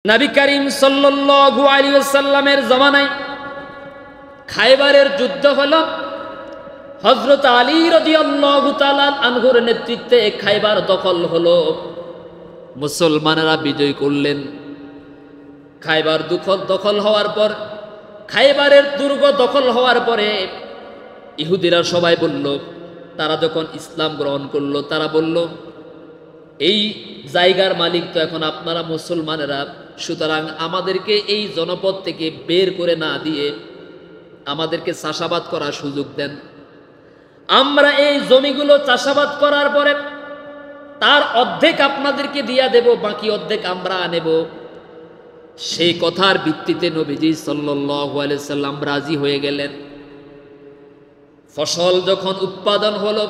নবী করিম সাল্লাল্লাহু আলাইহি ওয়াসাল্লামের জামানায় খায়বারের যুদ্ধ হলো। হযরত আলী রাদিয়াল্লাহু তাআলা আনহুর নেতৃত্বে খায়বার দখল হলো। মুসলমানেরা বিজয় করলেন। খায়বার দখল হওয়ার পর, খায়বারের দুর্গ দখল হওয়ার পরে ইহুদিরা সবাই বলল, তারা যখন ইসলাম গ্রহণ করলো, তারা বলল, এই জায়গার মালিক তো এখন আপনারা মুসলমানেরা, সুতরাং আমাদেরকে এই জনপদ থেকে বের করে না দিয়ে আমাদেরকে চাষাবাদ করার সুযোগ দেন। আমরা এই জমিগুলো চাষাবাদ করার পরে তার অর্ধেক আপনাদেরকে দিয়া দেব, বাকি অর্ধেক আমরা নেব। সেই কথার ভিত্তিতে নবীজি সাল্লাল্লাহু আলাইহি সাল্লাম রাজি হয়ে গেলেন। ফসল যখন উৎপাদন হলো,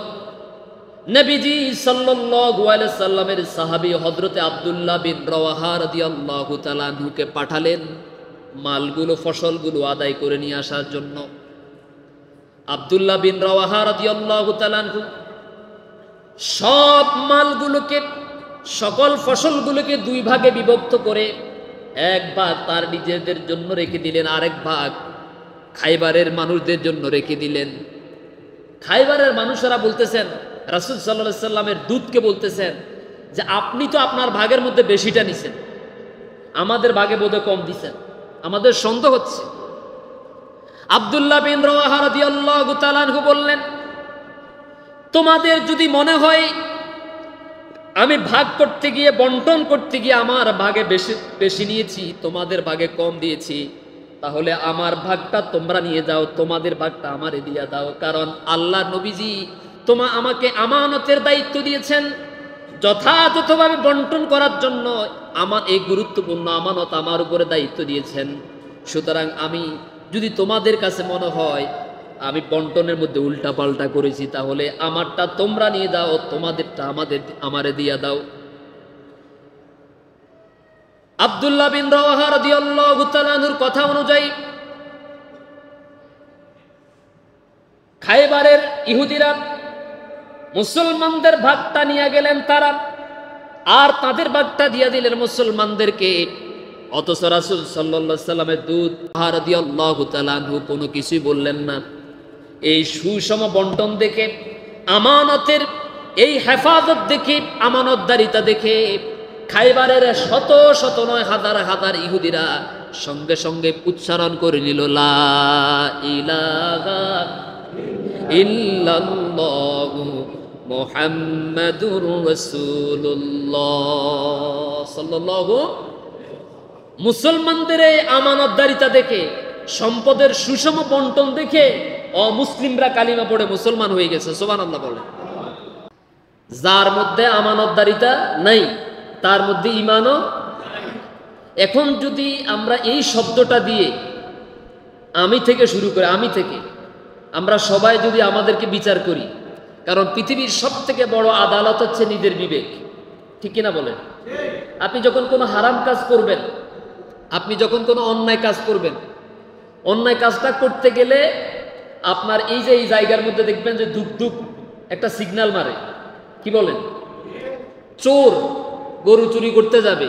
নবীজি সাল্লাল্লাহু আলাইহি সাল্লামের সাহাবী হযরতে আব্দুল্লাহ বিন রাওয়াহা রাদিয়াল্লাহু তাআলা আনহুকে পাঠালেন মালগুলো, ফসলগুলো আদায় করে নিয়ে আসার জন্য। আব্দুল্লাহ বিন রাওয়াহা রাদিয়াল্লাহু তাআলা আনহু সব মালগুলোকে, সকল ফসলগুলোকে দুই ভাগে বিভক্ত করে এক ভাগ তার নিজেদের জন্য রেখে দিলেন, আরেক ভাগ খায়বারের মানুষদের জন্য রেখে দিলেন। খায়বারের মানুষেরা বলতেছেন, রাসূল সাল্লাল্লাহু আলাইহি সাল্লামের দূতকে বলতেছেন যে আপনি তো আপনার ভাগের মধ্যে বেশিটা নিছেন, আমাদের ভাগে বোধহয় কম দিছেন, আমাদের সন্দেহ হচ্ছে। আব্দুল্লাহ বিন রাওয়াহা রাদিয়াল্লাহু তাআলা আনহু বললেন, তোমাদের যদি মনে হয় আমি ভাগ করতে গিয়ে, বন্টন করতে গিয়ে আমার ভাগে বেশি নিয়েছি, তোমাদের ভাগে কম দিয়েছি, তাহলে আমার ভাগটা তোমরা নিয়ে যাও, তোমাদের ভাগটা আমারে দিয়ে দাও। কারণ আল্লাহ নবীজি আমাকে আমানতের দায়িত্ব দিয়েছেন, যথাযথভাবে বন্টন করার জন্য আমার এই গুরুত্বপূর্ণ আমানত আমার উপরে দায়িত্ব দিয়েছেন। সুতরাং আমি যদি তোমাদের কাছে মনে হয় আমি বন্টনের মধ্যে উল্টা পাল্টা করেছি, তাহলে আমারটা তোমরা নিয়ে যাও, তোমাদেরটা আমারে দিয়ে দাও। আব্দুল্লাহ বিন রাওয়াহা রাদিয়াল্লাহু তাআলা আনহুর কথা অনুযায়ী খায়বারের ইহুদিরা মুসলমানদের ভাগটা নিয়ে গেলেন তারা, আর তাদের ভাগটা দিয়ে দিলেন মুসলমানদেরকে। অথচ রাসূল সাল্লাল্লাহু আলাইহি সাল্লামের দূত রাদিয়াল্লাহু তাআলা আনহু কোনো কিছুই বললেন না। এই সুষম বন্টন দেখে, আমানতের এই হেফাজত দেখে, আমানতদারিতা দেখে খায়বারের শত শত নয়, হাজার হাজার ইহুদিরা সঙ্গে সঙ্গে উচ্চারণ করে নিল, লা ইলাহা ইল্লাল্লাহু মুহাম্মাদুর রাসূলুল্লাহ সাল্লাল্লাহু। মুসলমানদের এই আমানতদারিতা দেখে, সম্পদের সুষম বন্টন দেখে অমুসলিমরা কালিমা পড়ে মুসলমান হয়ে গেছে। সুবহানাল্লাহ বলে। যার মধ্যে আমানতদারিতা নাই তার মধ্যে ঈমানও। এখন যদি আমরা এই শব্দটা দিয়ে আমি থেকে শুরু করে, আমি থেকে আমরা সবাই যদি আমাদেরকে বিচার করি, কারণ পৃথিবীর সব থেকে বড় আদালত হচ্ছে নিজের বিবেক, ঠিক কিনা বলেন? আপনি যখন কোনো হারাম কাজ করবেন, আপনি যখন কোনো অন্যায় কাজ করবেন, অন্যায় কাজটা করতে গেলে আপনার এই যে এই জায়গার মধ্যে দেখবেন যে ধুক ধুক একটা সিগন্যাল মারে, কি বলেন? চোর গরু চুরি করতে যাবে,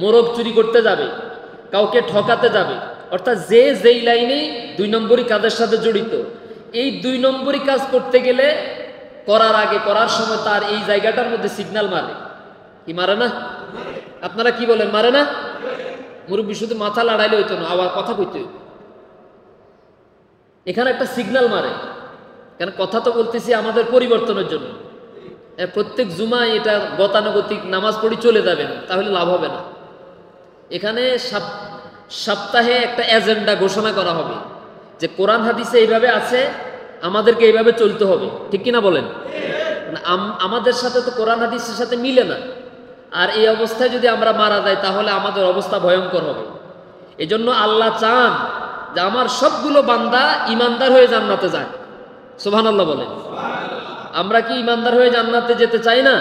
মোরগ চুরি করতে যাবে, কাউকে ঠকাতে যাবে, অর্থাৎ যে যেই লাইনে দুই নম্বরই কাজের সাথে জড়িত, এই দুই নম্বরই কাজ করতে গেলে করার আগে, করার সময় তার এই জায়গাটার মধ্যে সিগন্যাল মারে, কি মারে না? আপনারা কি বলেন, মারে না? মুরব্বী শুধু মাথা লাড়াইলে হইতো না, আবার কথা কইতে হইতো। এখানে একটা সিগন্যাল মারে, কেন কথা তো বলতেছি আমাদের পরিবর্তনের জন্য। প্রত্যেক জুমায় এটা গতানুগতিক নামাজ পড়ি চলে যাবেন, তাহলে লাভ হবে না। এখানে সপ্তাহে একটা এজেন্ডা ঘোষণা করা হবে যে কোরআন হাদিসে এইভাবে আছে, আমাদেরকে এইভাবে চলতে হবে, ঠিক কিনা বলেন? আমাদের সাথে তো কোরআন হাদিসের সাথে মিলে না, আর এই অবস্থায় যদি আমরা মারা যাই তাহলে আমাদের অবস্থা ভয়ঙ্কর হবে। এজন্য আল্লাহ চান যে আমার সবগুলো বান্দা ইমানদার হয়ে জান্নাতে যায়। সুবহানাল্লাহ বলেন। আমরা কি ইমানদার হয়ে জান্নাতে যেতে চাই না?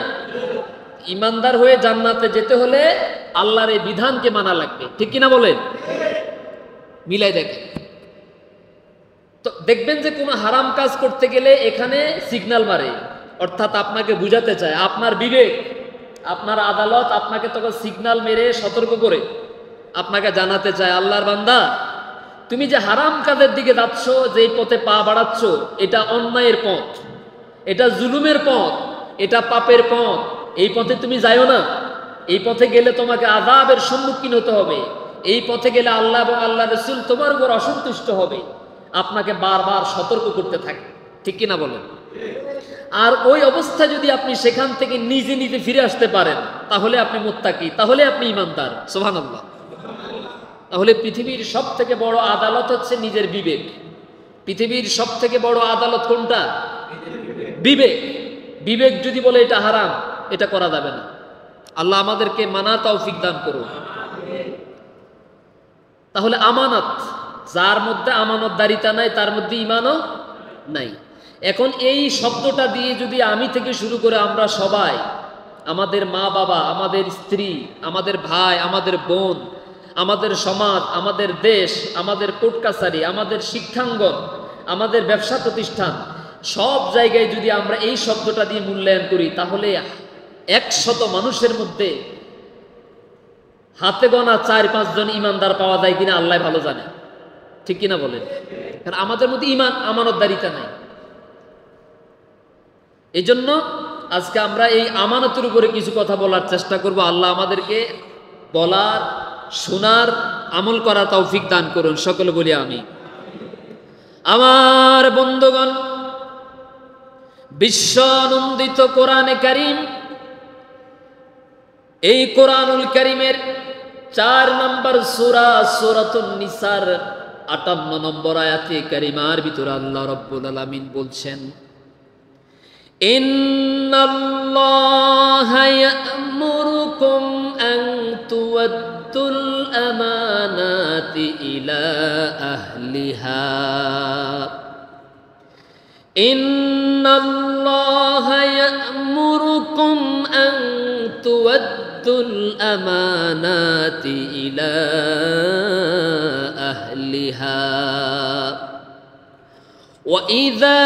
ইমানদার হয়ে জান্নাতে যেতে হলে আল্লাহর এই বিধানকে মানা লাগবে, ঠিক কিনা বলেন? মিলাই দেখেন তো দেখবেন যে কোনো হারাম কাজ করতে গেলে এখানে সিগন্যাল মারে, অর্থাৎ আপনাকে বুঝাতে চায়, আপনার বিবেক, আপনার আদালত আপনাকে তখন সিগন্যাল মেরে সতর্ক করে আপনাকে জানাতে চায়, আল্লাহর বান্দা, তুমি যে হারাম কাজের দিকে যাচ্ছ, যেই পথে পা বাড়াচ্ছ, এটা অন্যায়ের পথ, এটা জুলুমের পথ, এটা পাপের পথ। এই পথে তুমি যাইও না। এই পথে গেলে তোমাকে আযাবের সম্মুখীন হতে হবে। এই পথে গেলে আল্লাহ এবং আল্লাহ রাসূল তোমার উপর অসন্তুষ্ট হবে। আপনাকে বারবার সতর্ক করতে থাকে, ঠিক কিনা বলেন? আর ওই অবস্থা যদি আপনি সেখান থেকে নিজে নিজে ফিরে আসতে পারেন, তাহলে আপনি মুত্তাকি, তাহলে আপনি ঈমানদার। সুবহানাল্লাহ। তাহলে পৃথিবীর সব থেকে বড় আদালত হচ্ছে নিজের বিবেক। পৃথিবীর সব থেকে বড় আদালত কোনটা? বিবেক। বিবেক যদি বলে এটা হারাম, এটা করা যাবে না। আল্লাহ আমাদেরকে মানার তৌফিক দান করুন। তাহলে আমানত, যার মধ্যে আমানতদারিতা নাই তার মধ্যে ঈমানও নাই। এখন এই শব্দটা দিয়ে যদি আমি থেকে শুরু করে আমরা সবাই, আমাদের মা বাবা, আমাদের স্ত্রী, আমাদের ভাই, আমাদের বোন, আমাদের সমাজ, আমাদের দেশ, আমাদের কোর্ট কাছারি, আমাদের শিক্ষাঙ্গন, আমাদের ব্যবসা প্রতিষ্ঠান, সব জায়গায় যদি আমরা এই শব্দটা দিয়ে মূল্যায়ন করি, তাহলে 100 মানুষের মধ্যে হাতে গোনা 4-5 জন ইমানদার পাওয়া যায় কিনা আল্লাহ ভালো জানে, ঠিক কিনা বলেন? কারণ আমাদের মধ্যে ঈমান, আমানতদারিতা নাই। এই জন্য আজকে আমরা এই আমানতের উপরে কিছু কথা বলার চেষ্টা করব। আল্লাহ আমাদেরকে বলার, শোনার, আমল করার তৌফিক দান করুন। সকলে বলি আমি। আমার বন্ধুগণ, বিশ্বনন্দিত কোরআনে কারীম, এই কোরআনুল কারীমের 4 নম্বর সূরা, সূরাতুন নিসার 58 নম্বর আয়াতে কারিমার ভিতরে আল্লাহ রাব্বুল আলামিন বলছেন, ইন্নাল্লাহা ইয়া'মুরুকুম আন তুওয়াদ্দুল আমানাতি ইলা আহলিহা। ইন্নাল্লাহা ইয়া'মুরুকুম আন তুওয়াদ্দুল আমানাতি ইলা আহলিহা وَإِذَا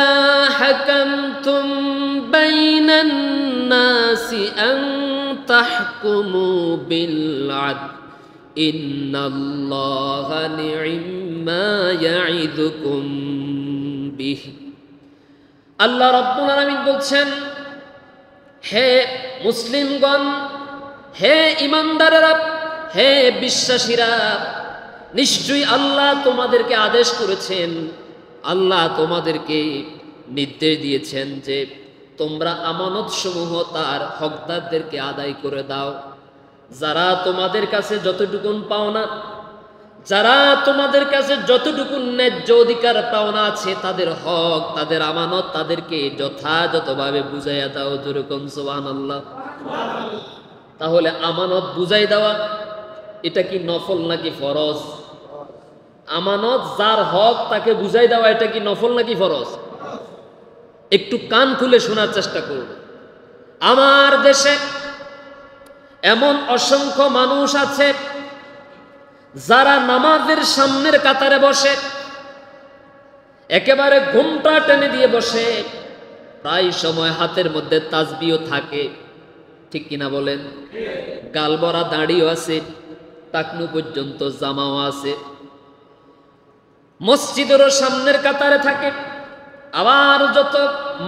حَكَمْتُمْ بَيْنَ النَّاسِ أَن تَحْكُمُوا بِالْعَدْلِ إِنَّ اللَّهَ نِعِمَّا يَعِظُكُمْ بِهِ। আল্লাহ রাব্বুল আলামিন বলছেন, হে মুসলিমগণ, হে ঈমানদারেরা, হে বিশ্বাসীরা, নিশ্চয়ই আল্লাহ তোমাদেরকে আদেশ করেছেন, আল্লাহ তোমাদেরকে নির্দেশ দিয়েছেন যে তোমরা আমানত সমূহ তার হকদারদেরকে আদায় করে দাও। যারা তোমাদের কাছে যতটুকুন পাওনা, যারা তোমাদের কাছে যতটুকুন ন্যায্য অধিকার পাওনা আছে, তাদের হক, তাদের আমানত, তাদেরকে যথাযথভাবে বুঝাইয়া দাও। যেরকম সুবহানাল্লাহ। তাহলে আমানত বুঝাই দেওয়া এটা কি নফল নাকি ফরজ? আমানত যার হক তাকে বুঝাই দেওয়া এটা কি নফল নাকি ফরজ? একটু কান খুলে শোনার চেষ্টা করুন। আমার দেশে এমন অসংখ্য মানুষ আছে যারা নামাজের সামনের কাতারে বসে, একেবারে ঘুমটা টেনে দিয়ে বসে, প্রায় সময় হাতের মধ্যে তাসবিহও থাকে, ঠিক কিনা বলেন? গাল ভরা দাড়িও আছে, টাকনু পর্যন্ত জামাও আছে, মসজিদেরও সামনের কাতারে থাকে। আবার যত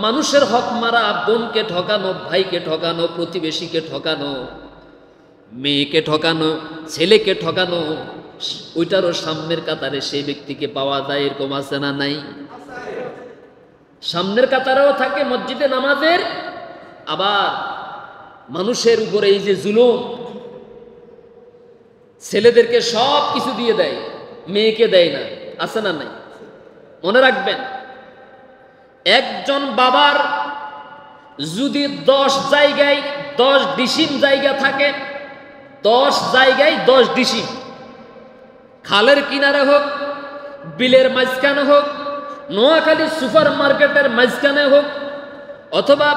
মানুষের হক মারা, বোনকে ঠকানো, ভাইকে ঠকানো, প্রতিবেশীকে ঠকানো, মেয়েকে ঠকানো, ছেলেকে ঠকানো, ওইটারও সামনের কাতারে সেই ব্যক্তিকে পাওয়া যায়। এরকম আছে না নাই? সামনের কাতারেও থাকে মসজিদে নামাজের। আবার মানুষের উপরে এই যে জুলুম, ছেলেদেরকে সব কিছু দিয়ে দেয়, মেয়েকে দেয় না, আছে না নাই? মনে রাখবেন, একজন বাবার যদি 10 জায়গায় 10 ডিসিম জায়গা থাকে, 10 জায়গায় 10 ডিসিম, খালের কিনারে হোক, বিলের মাঝখানে হোক, নোয়াখালী সুপার মার্কেটের মাঝখানে হোক, অথবা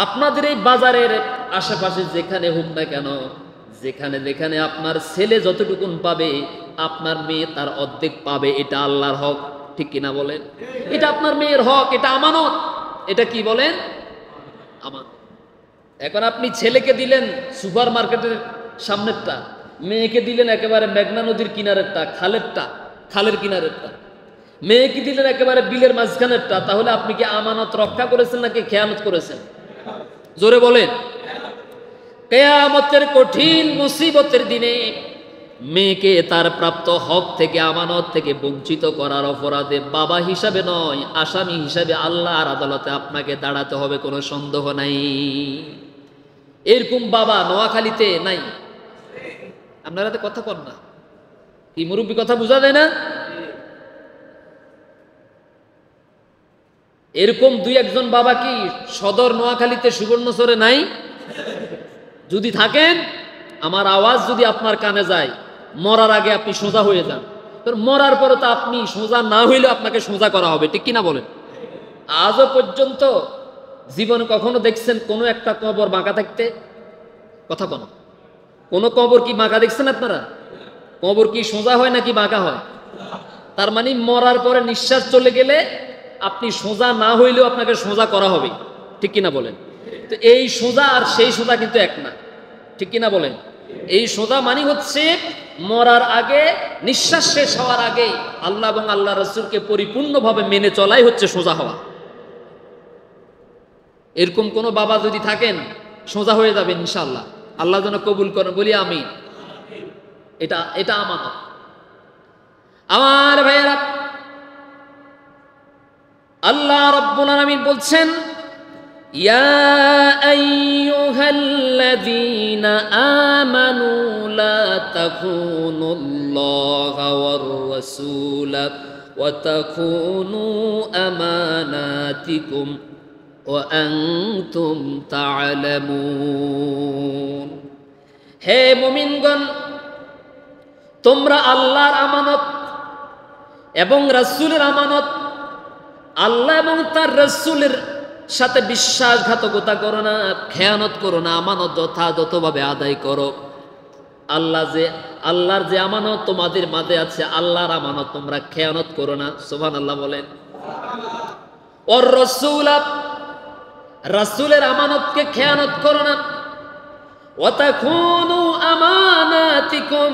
আপনাদের এই বাজারের আশেপাশে যেখানে হোক না কেন, যেখানে যেখানে আপনার ছেলে যতটুকুন পাবে, আপনার মেয়ে তার অর্ধেক পাবে। এটা আল্লাহর হক, ঠিক কিনা বলেন? এটা আপনার মেয়ের হক, এটা আমানত। এটা কি বলেন? আমানত। এখন আপনি ছেলেকে দিলেন সুপার মার্কেটের সামনেরটা, মেয়েকে দিলেন একেবারে মেঘনা নদীর কিনারেরটা, খালের কিনারেরটা। মেয়েকে দিলেন একেবারে বিলের মাঝখানেরটা। তাহলে আপনি কি আমানত রক্ষা করেছেন নাকি খেয়ানত করেছেন? জোরে বলেন। কিয়ামতের কঠিন মুসিবতের দিনে মেয়েকে তার প্রাপ্ত হক থেকে, আমানত থেকে বঞ্চিত করার অপরাধে বাবা হিসাবে নয়, আসামি হিসাবে আল্লাহর আদালতে আপনাকে দাঁড়াতে হবে, কোনো সন্দেহ নাই। এরকম বাবা নোয়াখালীতে নাই? আপনারা তো কথা কন না, কি মুরব্বী কথা বোঝা যায় না? এরকম দুই একজন বাবা কি সদর নোয়াখালীতে সুবর্ণচরে নাই? যদি থাকেন, আমার আওয়াজ যদি আপনার কানে যায়, মরার আগে আপনি সোজা হয়ে যান। মরার পরে তো আপনি সোজা না হইলে আপনাকে সোজা করা হবে, ঠিক কিনা বলেন? আজও পর্যন্ত জীবনে কখনো দেখছেন কোনো একটা কবর বাঁকা থাকতে? কথা বল, কোনো কবর কি বাঁকা দেখছেন আপনারা? কবর কি সোজা হয় নাকি বাঁকা হয়? তার মানে মরার পরে নিঃশ্বাস চলে গেলে আপনি সোজা না হইলেও আপনাকে সোজা করা হবে, ঠিক কিনা বলেন? তো এই সোজা আর সেই সোজা কিন্তু এক না, ঠিক কিনা বলেন? এই সোজা মানে হচ্ছে মরার আগে, নিঃশ্বাস শেষ হওয়ার আগে আল্লাহ এবং আল্লাহ রাসূলকে পরিপূর্ণভাবে মেনে চলাই হচ্ছে সোজা হওয়া। এরকম কোন বাবা যদি থাকেন, সোজা হয়ে যাবেন ইনশাআল্লাহ। আল্লাহ যেন কবুল করেন, বলি আমিন। এটা আমানত। আমার ভাইয়েরা, আল্লাহ রাব্বুল আলামিন বলছেন, ইয়া আইয়ুহাল্লাযীনা আমানু লা তাখুনুল্লাহা ওয়ার রাসূলা ওয়া তাখুনু আমানাতিকুম ওয়া আনতুম তা'লামুন। হে মুমিনগণ, তোমরা আল্লাহর আমানত এবং রাসূলের আমানত, আল্লাহ এবং তার রাসূলের সাথে বিশ্বাসঘাতকতা করো না, খেয়ানত করো না, আমানত যথাযথভাবে আদায় করো। আল্লাহর যে আমানত তোমাদের মাঝে আছে, আল্লাহর আমানত তোমরা খেয়ানত করো না। সুবহানাল্লাহ বলেন। ওর রাসূল, রাসূলের আমানতকে খেয়ানত করো না। ওয়া তাখুনু আমানাতিকুম,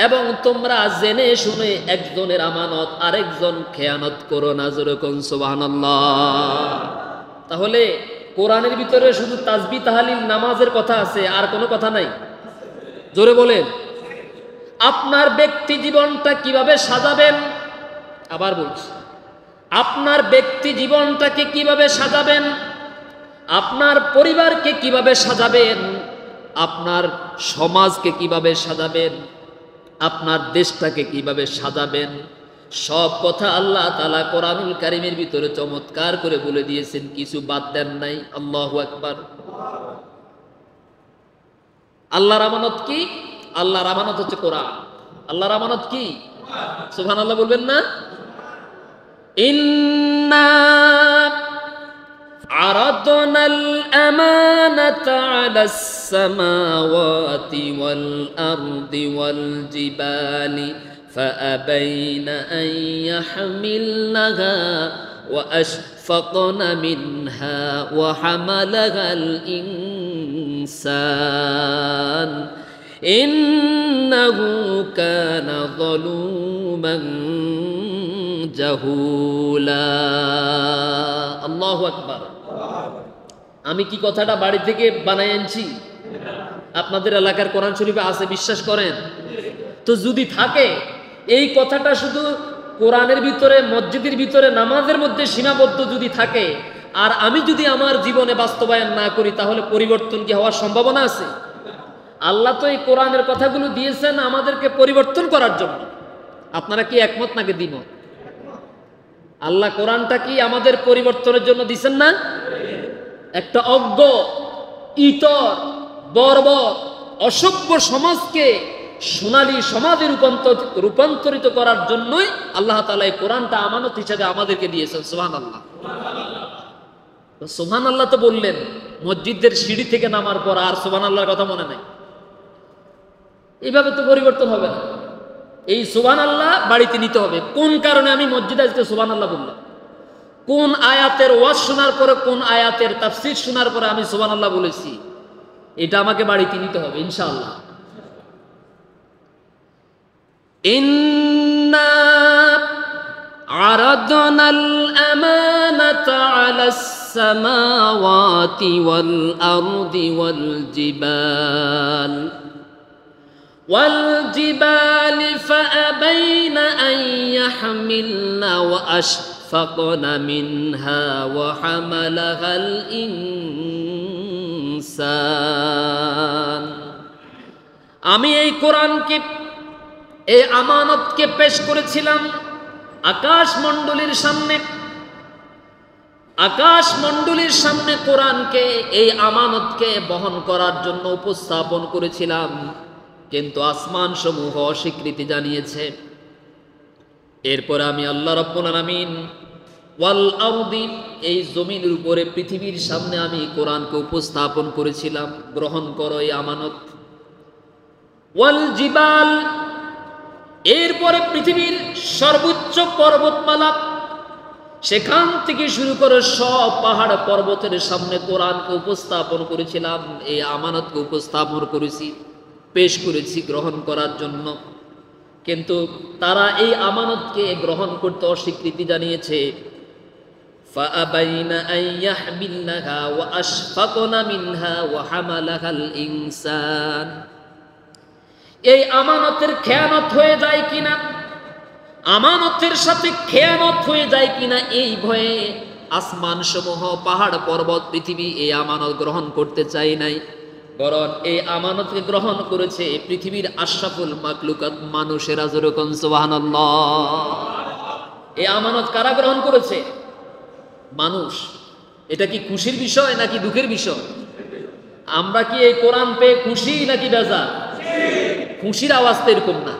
এবং তোমরা জেনে শুনে একজনের আমানত আরেকজন খেয়ানত করো না। যেরকম সুবহানাল্লাহ। তাহলে কোরআনের ভিতরে শুধু তাসবিহ তাহলিল নামাজের কথা আছে, আর কোনো কথা নাই? জোরে বলেন। আপনার ব্যক্তি জীবনটা কিভাবে সাজাবেন, আবার বলছি, আপনার ব্যক্তি জীবনটাকে কিভাবে সাজাবেন, আপনার পরিবারকে কিভাবে সাজাবেন, আপনার সমাজকে কিভাবে সাজাবেন, আপনার দেশটাকে কিভাবে সাজাবেন, সব কথা আল্লাহ তাআলা কোরআনুল কারীমের ভিতরে চমৎকার করে বলে দিয়েছেন, কিছু বাদ দেন নাই। আল্লাহু আকবার। আল্লাহর আমানত কি? আল্লাহর আমানত হচ্ছে কোরআন। আল্লাহর আমানত কি? সুবহানাল্লাহ বলবেন না? ইন্না আরাদনাল আমানাতা আলাস সামাওয়াতি ওয়াল আরদি ওয়াল জিবালি فأبين أن يحملنها وأشفقن منها وحملها الإنسان إنه كان ظلوما جهولا। আল্লাহু আকবার। আমি কি কথাটা বাড়ি থেকে বানাই আনছি? আপনাদের এলাকার কোরআন শরীফে আছে, বিশ্বাস করেন? তো যদি থাকে, এই কথাটা শুধু কোরআনের ভিতরে, মসজিদের ভিতরে, নামাজের মধ্যে সীমাবদ্ধ যদি থাকে, আর আমি যদি আমার জীবনে বাস্তবায়ন না করি, তাহলে পরিবর্তন কি হওয়ার সম্ভাবনা আছে? আল্লাহ তো এই কোরআনের কথাগুলো দিয়েছেন আমাদেরকে পরিবর্তন করার জন্য। আপনারা কি একমত নাকি দ্বিমত? আল্লাহ কোরআনটা কি আমাদের পরিবর্তনের জন্য দিয়েছেন না? একটা অজ্ঞ, ইতর, বর্বর, অসভ্য সমাজকে সোনালী সমাজে রূপান্তরিত করার জন্যই আল্লাহ তাআলা এই কোরআনটা আমানত হিসেবে আমাদেরকে দিয়েছেন। সুবহানাল্লাহ। সুবহানাল্লাহ তো বললেন, মসজিদের সিঁড়ি থেকে নামার পর আর সুবহানাল্লাহর কথা মনে নাই। এইভাবে তো পরিবর্তন হবে না। এই সুবহানাল্লাহ বাড়িতে নিতে হবে। কোন কারণে আমি মসজিদে আজকে সুবহানাল্লাহ বললাম? কোন আয়াতের ওয়াজ শোনার পরে, কোন আয়াতের তাফসীর শোনার পরে আমি সুবহানাল্লাহ বলেছি, এটা আমাকে বাড়িতে নিতে হবে ইনশাআল্লাহ। ইন্না আরাদনাল আমানাতা আলাস সামাওয়াতি ওয়াল আরদি ওয়াল জিবাল فأبين أن يحملن وأشفقن منها وحملها الإنسان আমি এই কোরআনকে এই আমানতকে পেশ করেছিলাম আকাশমণ্ডলীর সামনে কোরআনকে এই আমানতকে বহন করার জন্য উপস্থাপন করেছিলাম, কিন্তু আসমান সমূহ অস্বীকৃতি জানিয়েছে। এরপর আমি আল্লাহ রাব্বুল আলামিন ওয়াল আরদি এই জমিনের উপরে পৃথিবীর সামনে আমি কোরআনকে উপস্থাপন করেছিলাম, গ্রহণ করো এই আমানত। ওয়াল জিবাল এরপরে পৃথিবীর সর্বোচ্চ পর্বতমালা, সেখান থেকে শুরু করে সব পাহাড় পর্বতের সামনে কোরআনকে উপস্থাপন করেছিলাম, এই আমানতকে উপস্থাপন করেছি, পেশ করেছি গ্রহণ করার জন্য। কিন্তু তারা এই আমানতকে গ্রহণ করতে অস্বীকৃতি জানিয়েছে। فأبين أن يحملنها وأشفقن منها وحملها الإنسان এই আমানতের খেয়ানত হয়ে যায় কিনা, আমানতের সাথে খেয়ানত হয়ে যায় কিনা এই ভয়ে আসমান সমূহ পাহাড় পর্বত পৃথিবী এই আমানত গ্রহণ করতে চাই নাই, বরং এই আমানতকে গ্রহণ করেছে পৃথিবীর আশরাফুল মাখলুকাত মানুষেরা। যেরকম সুবহানাল্লাহ। এই আমানত কারা গ্রহণ করেছে? মানুষ। এটা কি খুশির বিষয় নাকি দুঃখের বিষয়? আমরা কি এই কোরআন পেয়ে খুশি নাকি বেজার? খুশির আওয়াজ তো এরকম না।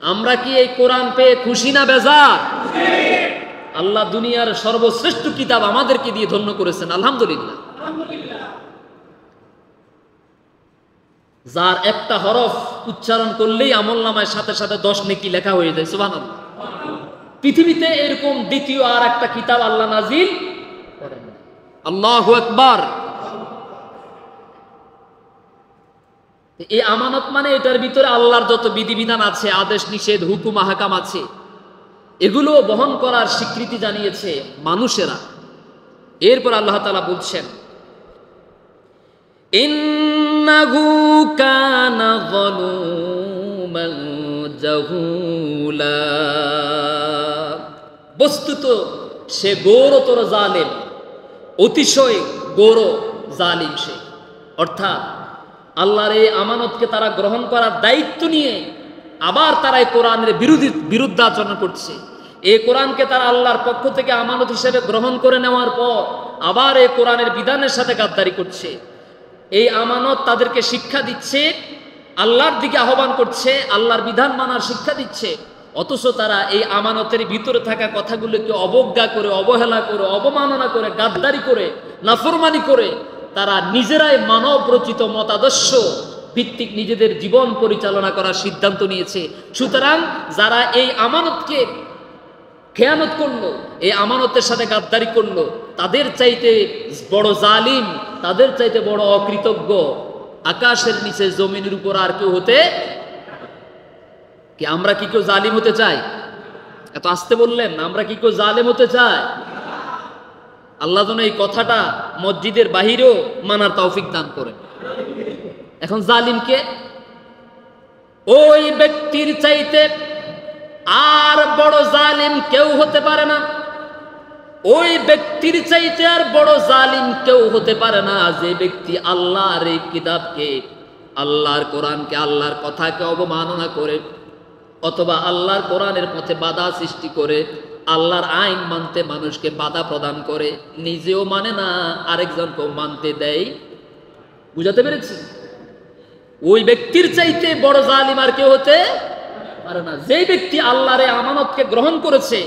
আমরা কি এই কোরআন পেয়ে খুশি না বেজার? আল্লাহ দুনিয়ার সর্বশ্রেষ্ঠ কিতাব আমাদেরকে দিয়ে ধন্য করেছেন, আলহামদুলিল্লাহ। যার একটা হরফ উচ্চারণ করলেই আমলনামায় সাথে সাথে 10 নেকি লেখা হয়ে যায়, সুবহানাল্লাহ। পৃথিবীতে এরকম দ্বিতীয় আর একটা কিতাব আল্লাহ নাজিল করেন। আল্লাহু আকবার। এই আমানত মানে এটার ভিতরে আল্লাহর যত বিধিবিধান আছে, আদেশ নিষেধ, হুকুম আহকাম আছে, এগুলো বহন করার স্বীকৃতি জানিয়েছে মানুষেরা। এরপর আল্লাহ তাআলা বলছেন, ইন্নাহু কানা যালুমান জাহুলা, বস্তুত সে ঘোরতর জালেম, অতিশয় ঘোর জালিম সে। অর্থাৎ আল্লাহর এই আমানতকে তারা গ্রহণ করার দায়িত্ব নিয়ে আবার তারা এই কোরআনের বিরুদ্ধাচরণ করছে। এই কোরআনকে তারা আল্লাহর পক্ষ থেকে আমানত হিসেবে গ্রহণ করে নেওয়ার পর আবার এই কোরআনের বিধানের সাথে গাদ্দারি করছে। এই আমানত তাদেরকে শিক্ষা দিচ্ছে, আল্লাহর দিকে আহ্বান করছে, আল্লাহর বিধান মানার শিক্ষা দিচ্ছে, অথচ তারা এই আমানতের ভিতরে থাকা কথাগুলোকে অবজ্ঞা করে, অবহেলা করে, অবমাননা করে, গাদ্দারি করে, নাফরমানি করে তারা নিজেরাই মানব রচিত মতাদর্শ ভিত্তিক নিজেদের জীবন পরিচালনা করার সিদ্ধান্ত নিয়েছে। সুতরাং যারা এই আমানতকে খেয়ানত করলো, এই আমানতের সাথে গাদ্দারি করলো, তাদের চাইতে বড় জালিম, তাদের চাইতে বড় অকৃতজ্ঞ আকাশের নিচে জমিনের উপর আর কেউ হতে কি? আমরা কি কেউ জালিম হতে চাই? এত আসতে বললেন, আমরা কি কেউ জালিম হতে চাই? আল্লাহ যেন এই কথাটা মসজিদের বাহিরেও মানার তৌফিক দান করেন। এখন জালিমকে ওই ব্যক্তির চাইতে আর বড় জালিম কেউ হতে পারে না, ওই ব্যক্তির চাইতে আর বড় জালিম কেউ হতে পারে না যে ব্যক্তি আল্লাহর এই কিতাবকে, আল্লাহর কোরআনকে, আল্লাহর কথাকে অবমাননা করে অথবা আল্লাহর কোরআনের পথে বাধা সৃষ্টি করে, আল্লাহর আইন মানতে মানুষকে বাধা প্রদান করে, নিজেও মানে না আরেকজনকেও মানতে দেয়। বুঝাতে পেরেছি? ওই ব্যক্তির চাইতে বড় জালিম আর কেউ হতে পারে না। যে ব্যক্তি আল্লাহর আমানতকে গ্রহণ করেছে,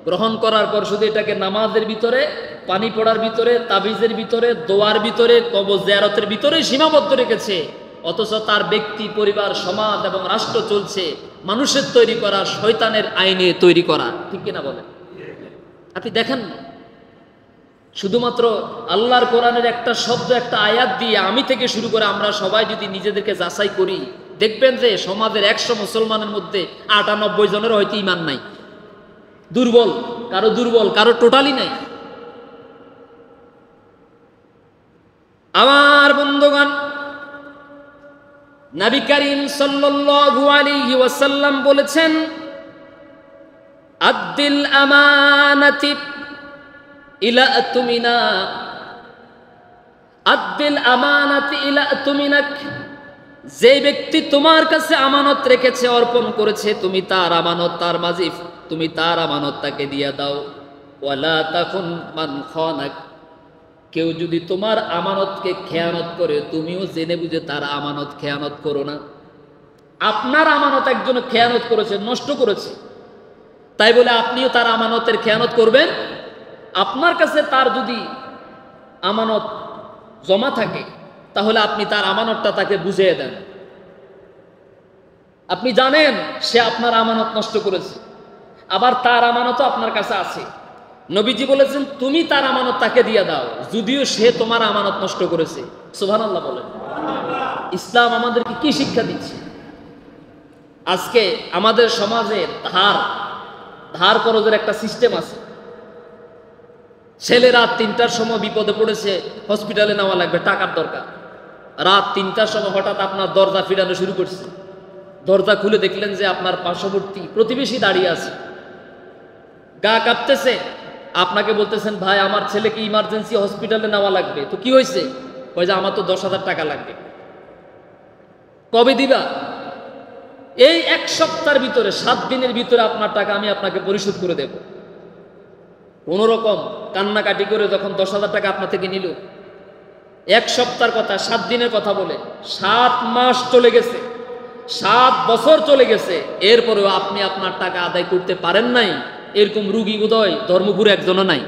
গ্রহণ করার পর শুধু এটাকে নামাজের ভিতরে, পানি পড়ার ভিতরে, তাবিজের ভিতরে, দোয়ার ভিতরে, কবর জিয়ারতের ভিতরে সীমাবদ্ধ রেখেছে, অথচ তার ব্যক্তি, পরিবার, সমাজ এবং রাষ্ট্র চলছে মানুষের তৈরি করা শয়তানের আইনে তৈরি করা। ঠিক কিনা বলেন? আপনি দেখেন, শুধুমাত্র আল্লাহর কোরআনের একটা শব্দ, একটা আয়াত দিয়ে আমি থেকে শুরু করে আমরা সবাই যদি নিজেদেরকে যাচাই করি, দেখবেন যে সমাজের 100 মুসলমানের মধ্যে 98 জনের হয়তো ঈমান নাই, দুর্বল, কারো টোটালি নাই। আমার বন্ধুগণ, নবী করিম সাল্লাল্লাহু আলাইহি ওয়াসাল্লাম বলেছেন, আদ্দিল আমানাতি ইলা আতুমিনা, আদ্দিল আমানাতি ইলা আতুমিনাক। যে ব্যক্তি তোমার কাছে আমানত রেখেছে, অর্পণ করেছে, তুমি তার আমানত, তার মাঝে তুমি তার আমানত তাকে দিয়ে দাও। ওয়ালা তাকুন মান খানাক, কেউ যদি তোমার আমানতকে খেয়ানত করে, তুমিও জেনে বুঝে তার আমানত খেয়ানত করো না। আপনার আমানত একজন খেয়ানত করেছে, নষ্ট করেছে, তাই বলে আপনিও তার আমানতের খেয়ানত করবেন? আপনার কাছে তার যদি আমানত জমা থাকে, তাহলে আপনি তার আমানতটা তাকে বুঝিয়ে দেন। আপনি জানেন সে আপনার আমানত নষ্ট করেছে, আবার তার আমানতও আপনার কাছে আছে। নবীজি বলেছেন, তুমি তার আমানত তাকে দিয়ে দাও, যদিও সে তোমার আমানত নষ্ট করেছে। সুবহানাল্লাহ বলেন। ইসলাম আমাদেরকে কি শিক্ষা দিচ্ছে? আজকে আমাদের সমাজে ধার করজের একটা সিস্টেম আছে। ছেলে রাত 3টার সময় বিপদে পড়েছে, হসপিটালে নেওয়া লাগবে, টাকার দরকার। রাত 3টার সময় হঠাৎ আপনার দরজা ফিরানো শুরু করছে। দরজা খুলে দেখলেন যে আপনার পার্শ্ববর্তী প্রতিবেশী দাঁড়িয়ে আছে, গা কাঁপতেছে, আপনাকে বলতেছেন, ভাই আমার ছেলেকে ইমার্জেন্সি হসপিটালে নেওয়া লাগবে। তো কি হয়েছে? ওই যে আমার তো 10,000 টাকা লাগবে। কবে দিবা? এই 1 সপ্তাহের ভিতরে, 7 দিনের ভিতরে আপনার টাকা আমি আপনাকে পরিশোধ করে দেব। কোন রকম কান্নাকাটি করে যখন 10,000 টাকা আপনার থেকে নিল, 1 সপ্তাহের কথা, 7 দিনের কথা বলে 7 মাস চলে গেছে, 7 বছর চলে গেছে, এরপরেও আপনি আপনার টাকা আদায় করতে পারেন নাই। এরকম রুগী উদয় ধর্মপুরে একজনও নাই।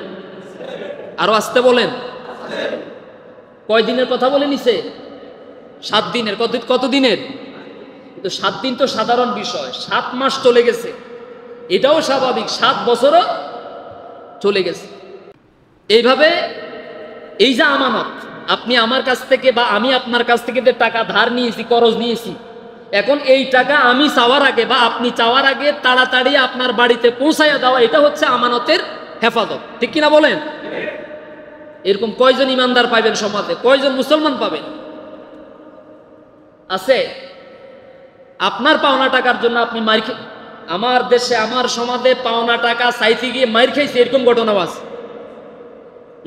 আরো আসতে বলেন। কয় দিনের কথা বলে নিছে? 7 দিনের। কত দিনের? কিন্তু 7 দিন তো সাধারণ বিষয়, 7 মাস চলে গেছে, এটাও স্বাভাবিক, 7 বছরও চলে গেছে। এইভাবে এই যে আমানত, আপনি আমার কাছ থেকে বা আমি আপনার কাছ থেকে যে টাকা ধার নিয়েছি, করজ নিয়েছি, এখন এই টাকা আমি চাওয়ার আগে বা আপনি চাওয়ার আগে তাড়াতাড়ি আপনার বাড়িতে পৌঁছাইয়া দেওয়া, এটা হচ্ছে আমানতের হেফাজত। ঠিক কিনা বলেন? এরকম কয়জন ইমানদার পাবেন সমাজে? কয়জন মুসলমান পাবেন? আছে? আপনার পাওনা টাকার জন্য আপনি আমার দেশে, আমার সমাজে পাওনা টাকা চাইতে গিয়ে মাইর খাইছে, এরকম ঘটনাও আছে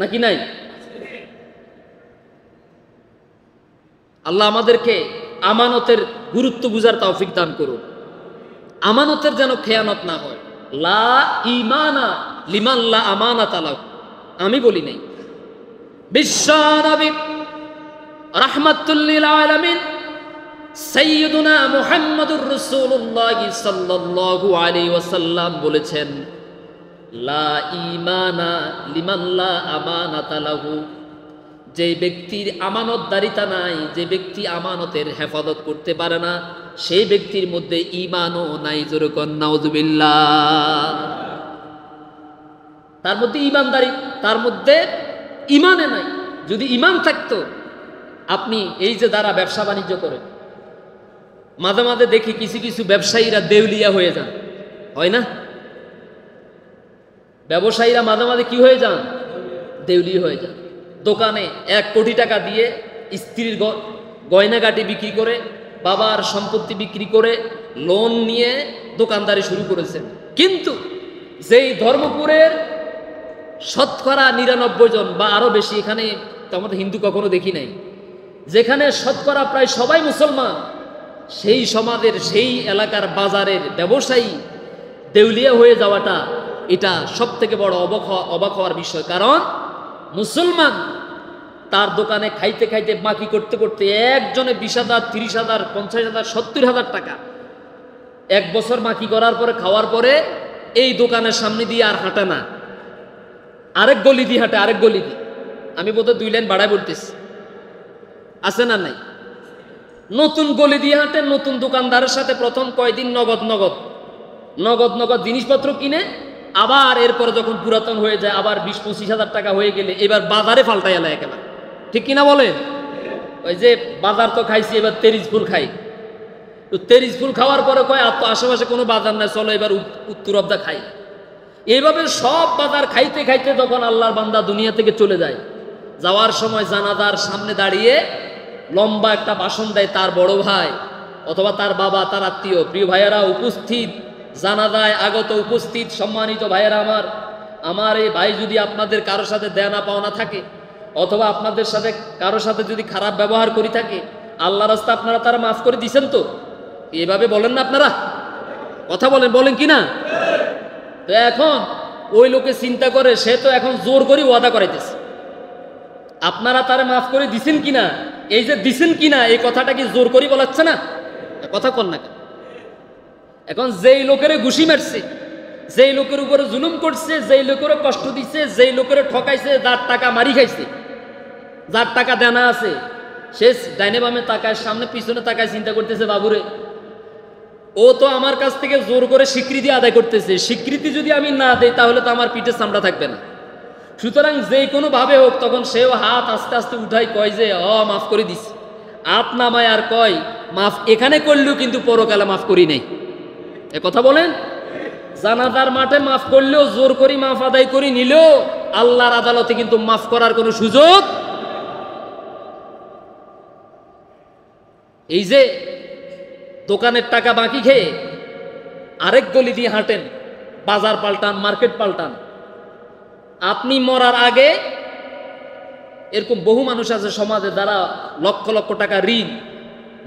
নাকি নাই? আল্লাহ আমাদেরকে আমানতের গুরুত্ব বুঝার তৌফিক দান করুন। আমানতের যেন খেয়ানত না হয়। লা ঈমানা লিমান লা আমানাতা লাহু, আমি বলি নাই। বিশ্ব নবী রাহমাতুল লিল আলামিন সাইয়্যিদুনা মুহাম্মদুর রাসূলুল্লাহ সাল্লাল্লাহু আলাইহি ওয়াসাল্লাম বলেছেন, লা ঈমানা লিমান লা আমানাতা লাহু, যে ব্যক্তির আমানতদারিতা নাই, যে ব্যক্তি আমানতের হেফাজত করতে পারে না, সেই ব্যক্তির মধ্যে ঈমানও নাই। যেরকম নাউযুবিল্লাহ, তার মধ্যে ঈমানদারি, তার মধ্যে ঈমানে নাই। যদি ঈমান থাকতো, আপনি এই যে যারা ব্যবসা বাণিজ্য করেন, মাঝে মাঝে দেখি কিছু কিছু ব্যবসায়ীরা দেউলিয়া হয়ে যান, হয় না? ব্যবসায়ীরা মাঝে মাঝে কি হয়ে যান? দেউলিয়া হয়ে যান। দোকানে 1 কোটি টাকা দিয়ে স্ত্রীর গয়নাগাটি বিক্রি করে, বাবার সম্পত্তি বিক্রি করে, লোন নিয়ে দোকানদারি শুরু করেছেন। কিন্তু যেই ধর্মপুরের শতকরা 99 জন বা আরো বেশি, এখানে তো আমাদের হিন্দু কখনো দেখি নাই, যেখানে শতকরা প্রায় সবাই মুসলমান, সেই সমাজের, সেই এলাকার বাজারের ব্যবসায়ী দেউলিয়া হয়ে যাওয়াটা, এটা সব থেকে বড় অবাক হওয়ার বিষয়। কারণ মুসলমান তার দোকানে খাইতে খাইতে বাকি করতে করতে একজনে 20,000, 30,000, 50,000, 70,000 টাকা 1 বছর বাকি করার পরে, খাওয়ার পরে এই দোকানের সামনে দিয়ে আর হাঁটে না, আরেক গলি দিয়ে হাঁটে, আরেক গলি দিয়ে। আমি বোধহয় 2 লাইন বাড়ায় বলতেছি, আছে না নাই? নতুন গলি দিয়ে হাঁটে, নতুন দোকানদারের সাথে প্রথম কয়দিন নগদ জিনিসপত্র কিনে, আবার এরপরে যখন পুরাতন হয়ে যায়, আবার 20-25,000 টাকা হয়ে গেলে এবার বাজারে পাল্টাই এলা একেবারে। ঠিক কিনা বলেন? ওই যে বাজার তো খাইছি, এবার তেরিজ ফুল খাই। তো তেরিজ ফুল খাওয়ার পরে কয় আর তো আশেপাশে কোনো বাজার নাই, চলো এবার উত্তর অব্দা খাই। এইভাবে সব বাজার খাইতে খাইতে যখন আল্লাহর বান্দা দুনিয়া থেকে চলে যায়, যাওয়ার সময় জানাজার সামনে দাঁড়িয়ে লম্বা একটা ভাষণ দেয় তার বড় ভাই অথবা তার বাবা, তার আত্মীয়। প্রিয় ভাইয়েরা উপস্থিত, জানাজায় আগত উপস্থিত সম্মানিত ভাইয়েরা আমার এই ভাই যদি আপনাদের কারোর সাথে দেনা পাওনা থাকে অথবা আপনাদের সাথে কারোর সাথে যদি খারাপ ব্যবহার করে থাকে, আল্লাহ রাস্তা আপনারা তারা মাফ করে দিছেন তো? এভাবে বলেন না আপনারা? কথা বলেন কি না? তো এখন ওই লোকে চিন্তা করে, সে তো এখন জোর করে ওয়াদা করাইতেছে, আপনারা তারা মাফ করে দিছেন কিনা, এই যে দিছেন কিনা এই কথাটা কি জোর করে বলাচ্ছে না? কথা কন না। এখন যেই লোকের ঘুষি মারছে, যেই লোকের উপরে জুলুম করছে, যেই লোকের কষ্ট দিচ্ছে, যেই লোকের ঠকাইছে, যার টাকা মারি খাইছে, যার টাকা দেনা আছে, সে ডাইনে বামে তাকায়, সামনে পিছনে তাকায়, চিন্তা করতেছে বাবুরে ও তো আমার কাছ থেকে জোর করে স্বীকৃতি আদায় করতেছে, স্বীকৃতি যদি আমি না দেই তাহলে তো আমার পিঠে চামড়া থাকবে না। সুতরাং যেই কোনো ভাবে হোক তখন সেও হাত আস্তে আস্তে উঠাই কয় যে মাফ করে দিস, হাত নামায় আর কয় মাফ এখানে করলেও কিন্তু পরকালে মাফ করি নাই। এ কথা বলেন। জানাজার মাঠে মাফ করলেও, জোর করি মাফ আদায় করে নিলেও আল্লাহর আদালতে কিন্তু মাফ করার কোনো সুযোগ। এই যে দোকানের টাকা বাকি খেয়ে আরেক গলি দিয়ে হাঁটেন, বাজার পাল্টান, মার্কেট পাল্টান, আপনি মরার আগে এরকম বহু মানুষ আছে সমাজে যারা লক্ষ লক্ষ টাকা ঋণ,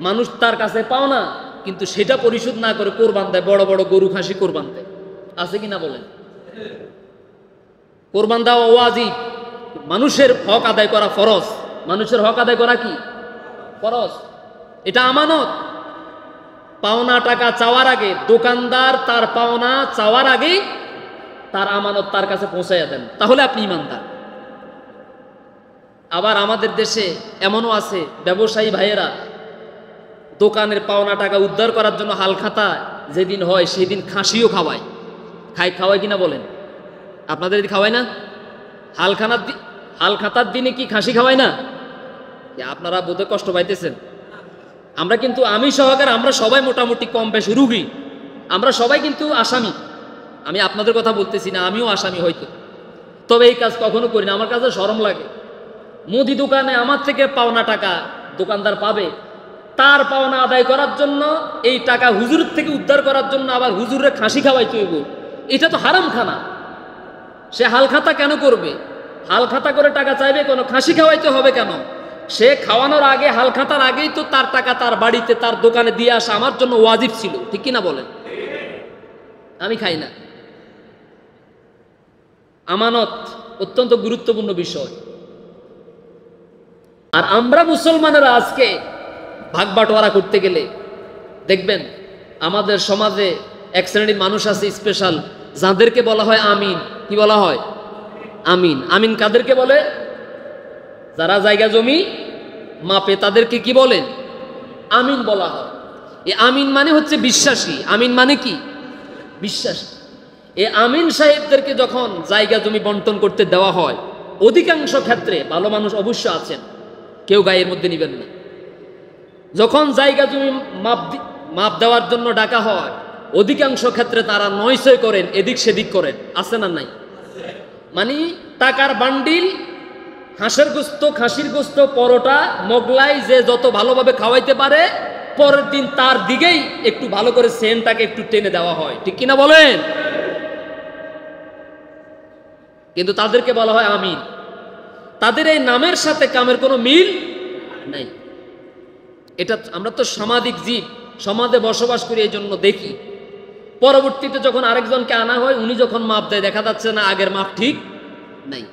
মানুষ তার কাছে পাও না, কিন্তু সেটা পরিশোধ না করে কোরবান দেয়, বড় বড় গরু খাসি কোরবান দেয়। আছে কিনা বলেন? কোরবান দেওয়া ওয়াজিব, মানুষের হক আদায় করা ফরজ। মানুষের হক আদায় করা কি ফরজ? এটা আমানত। পাওনা টাকা চাওয়ার আগে দোকানদার তার পাওনা চাওয়ার আগেই তার আমানত তার কাছে পৌঁছাইয়া দেন, তাহলে আপনি ইমানদার। আবার আমাদের দেশে এমনও আছে ব্যবসায়ী ভাইয়েরা দোকানের পাওনা টাকা উদ্ধার করার জন্য হালখাতা যেদিন হয় সেদিন খাসিও খাওয়ায়। খাওয়ায় কিনা বলেন? আপনাদের খাওয়ায় না? হালখাতার দিনে কি খাসি খাওয়ায় না? আপনারা বোধহয় কষ্ট পাইতেছেন। আমরা কিন্তু, আমি সহকারে আমরা সবাই মোটামুটি কম বেশি রুগী, আমরা সবাই কিন্তু আসামি। আমি আপনাদের কথা বলতেছি না, আমিও আসামি হয়তো, তবে এই কাজ কখনো করি না, আমার কাছে শরম লাগে। মুদি দোকানে আমার থেকে পাওনা টাকা দোকানদার পাবে, তার পাওনা আদায় করার জন্য এই টাকা হুজুরের থেকে উদ্ধার করার জন্য আবার হুজুরে খাসি খাওয়াইতে হইব, এটা তো হারাম খানা। সে হালখাতা কেন করবে? হালখাতা করে টাকা চাইবে কেন? খাসি খাওয়াইতে হবে কেন? সে খাওয়ানোর আগে, হালখাতার আগেই তো তার টাকা তার বাড়িতে তার দোকানে দিয়ে আসা আমার জন্য ওয়াজিব ছিল, ঠিক কিনা বলেন? আমি খাই না। আমানত অত্যন্ত গুরুত্বপূর্ণ বিষয়। আর আমরা মুসলমানেরা আজকে ভাগ বাটোয়ারা করতে গেলে দেখবেন আমাদের সমাজে এক শ্রেণীর মানুষ আছে স্পেশাল, যাদেরকে বলা হয় আমিন। কি বলা হয়? আমিন। আমিন কাদেরকে বলে? যারা জায়গা জমি মাপে তাদেরকে কি বলেন? আমিন বলা হয়। এই আমিন মানে হচ্ছে বিশ্বাসী। আমিন মানে কি? বিশ্বাসী। এই আমিন সাহেবদেরকে যখন জায়গা জমি বন্টন করতে দেওয়া হয়, অধিকাংশ ক্ষেত্রে ভালো মানুষ অবশ্য আছেন, কেউ গায়ের মধ্যে নিবেন না, যখন জায়গা জমি মাপ দেওয়ার জন্য ডাকা হয় অধিকাংশ ক্ষেত্রে তারা নয়সই করেন, এদিক সেদিক করেন। আছে না নাই? মানে টাকার বান্ডিল, হাঁসের গোস্ত, খাসির গোস্ত, পরোটা, মোগলাই যে যত ভালোভাবে খাওয়াইতে পারে, পরের দিন তার দিকেই একটু ভালো করে সেন্টটাকে একটু টেনে দেওয়া হয়, ঠিক কিনা বলেন? কিন্তু তাদেরকে বলা হয় আমিন। তাদের এই নামের সাথে কামের কোনো মিল নাই। এটা আমরা তো সামাজিক জীব, সমাজে বসবাস করি, এই জন্য দেখি। পরবর্তীতে যখন আরেকজনকে আনা হয়, উনি যখন মাপ দেয় দেখা যাচ্ছে না আগের মাপ ঠিক নাই।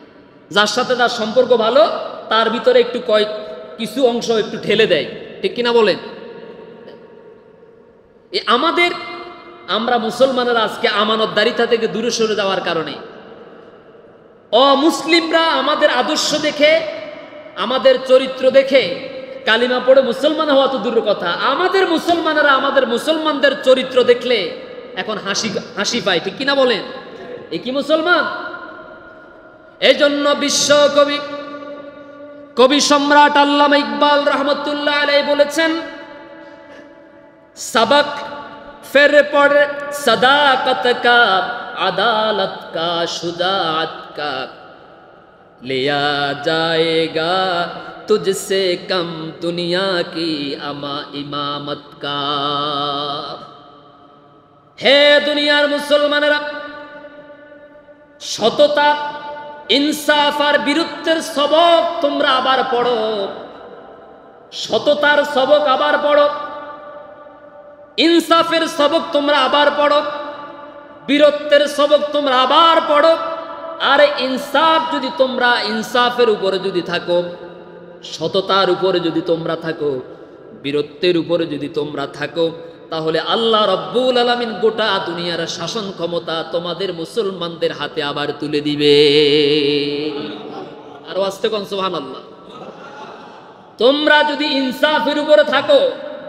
যার সাথে যার সম্পর্ক ভালো তার ভিতরে একটু কিছু অংশ একটু ঠেলে দেয়, ঠিক কিনা বলেন? আমরা মুসলমানেরা আজকে আমানতদারিতা থেকে দূরে সরে যাওয়ার কারণে অমুসলিমরা আমাদের আদর্শ দেখে, আমাদের চরিত্র দেখে কালিমা পড়ে মুসলমান হওয়া তো দূরের কথা, আমাদের মুসলমানেরা আমাদের মুসলমানদের চরিত্র দেখলে এখন হাসি পায়, ঠিক কিনা বলেন? এ কি মুসলমান? এই জন্য বিশ্ব কবি সম্রাট আল্লামা ইকবাল রহমতুল্লাহ আলাইহি বলেছেন, सबक फिर पढ़ सदाकत का, अदालत का, शुजाअत का, लिया जाएगा तुझसे कम दुनिया की इमामत का। हे दुनियार मुसलमानेरा, সততা ইনসাফ আর বীরত্বের সবক তোমরা আবার পড়ো, সততার সবক আবার পড়ো, ইনসাফের সবক তোমরা আবার পড়ো, বীরত্বের সবক তোমরা আবার পড়ো। আর ইনসাফ যদি তোমরা ইনসাফের উপরে যদি থাকো, সততার উপরে যদি তোমরা থাকো, বীরত্বের উপরে যদি তোমরা থাকো, তাহলে আল্লাহ রব্বুল আলামিন গোটা দুনিয়ার শাসন ক্ষমতা তোমাদের মুসলমানদের হাতে আবার তুলে দিবে। আর আস্তে কোন সুবহানাল্লাহ। তোমরা যদি ইনসাফের উপরে থাকো,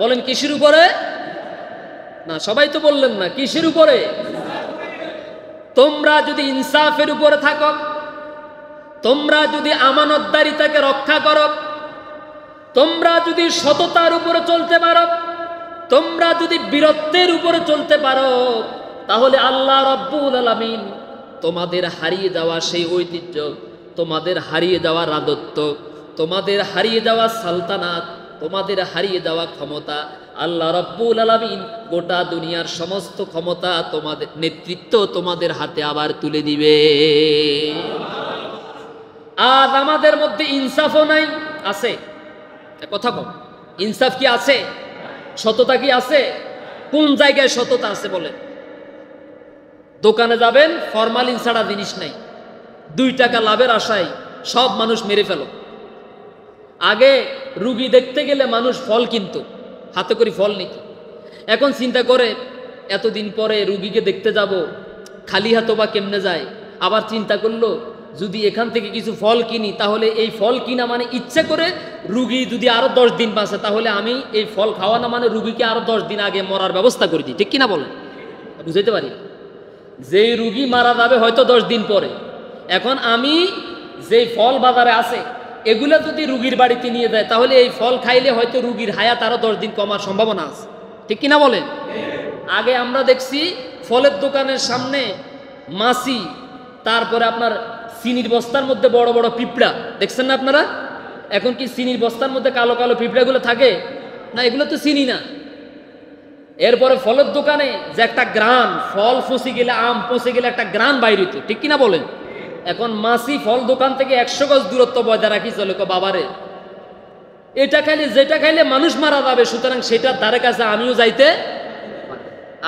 বলেন কিসের উপরে? না সবাই তো বললেন না, কিসের উপরে? তোমরা যদি ইনসাফের উপরে থাকো, তোমরা যদি আমানতদারিতাকে রক্ষা করো, তোমরা যদি সততার উপরে চলতে পারো, তোমরা যদি বীরত্বের উপরে চলতে পারো, তাহলে আল্লাহ রব্বুল আলামিন তোমাদের হারিয়ে যাওয়া সেই ঐতিহ্য, তোমাদের হারিয়ে যাওয়া রাজত্ব, তোমাদের হারিয়ে যাওয়া সালতানাত, তোমাদের হারিয়ে যাওয়া ক্ষমতা, আল্লাহ রব্বুল আলামিন গোটা দুনিয়ার সমস্ত ক্ষমতা, তোমাদের নেতৃত্ব তোমাদের হাতে আবার তুলে দিবে। আজ আমাদের মধ্যে ইনসাফও নাই, আছে কথা কম, ইনসাফ কি আছে? সততা কি আছে? কোন জায়গায় সততা আছে বলে? দোকানে যাবেন, ফরমালিন ছাড়া জিনিস নাই, 2 টাকা লাভের আশায় সব মানুষ মেরে ফেলো। আগে রুগী দেখতে গেলে মানুষ ফল কিনত, হাতে করে ফল নিত। এখন চিন্তা করে এতদিন পরে রুগীকে দেখতে যাব, খালি হাতে বা কেমনে যায়। আবার চিন্তা করলো যদি এখান থেকে কিছু ফল কিনি, তাহলে এই ফল কিনা মানে ইচ্ছে করে রুগী যদি আরো 10 দিন বাঁচে, তাহলে আমি এই ফল খাওয়া না মানে রুগীকে আরো 10 দিন আগে মরার ব্যবস্থা করে দিই। ঠিক কিনা বলেন? বুঝাইতে পারি? যে রুগী মারা যাবে হয়তো 10 দিন পরে, এখন আমি যেই ফল বাজারে আছে এগুলা যদি রুগীর বাড়িতে নিয়ে যায়, তাহলে এই ফল খাইলে হয়তো রুগীর হায়াত আরো 10 দিন কমার সম্ভাবনা আছে। ঠিক কিনা বলেন? আগে আমরা দেখছি ফলের দোকানের সামনে মাছি, তারপরে আপনার চিনির বস্তার মধ্যে বড় বড় পিঁপড়া, দেখছেন না আপনারা? এখন কি চিনির বস্তার মধ্যে কালো কালো পিঁপড়াগুলো থাকে না? এগুলো তো চিনি না। এরপরে ফলের দোকানে যে একটা গ্রান, ফল ফসে গেলে, আম পচে গেলে একটা গ্রান বাইরে হতো। ঠিক কিনা বলেন? এখন মাছি ফল দোকান থেকে 100 গজ দূরত্ব বজায় রাখি চলে, বাবারে এটা খাইলে যেটা খাইলে মানুষ মারা যাবে, সুতরাং সেটার ধারে কাছে আমিও যাইতে।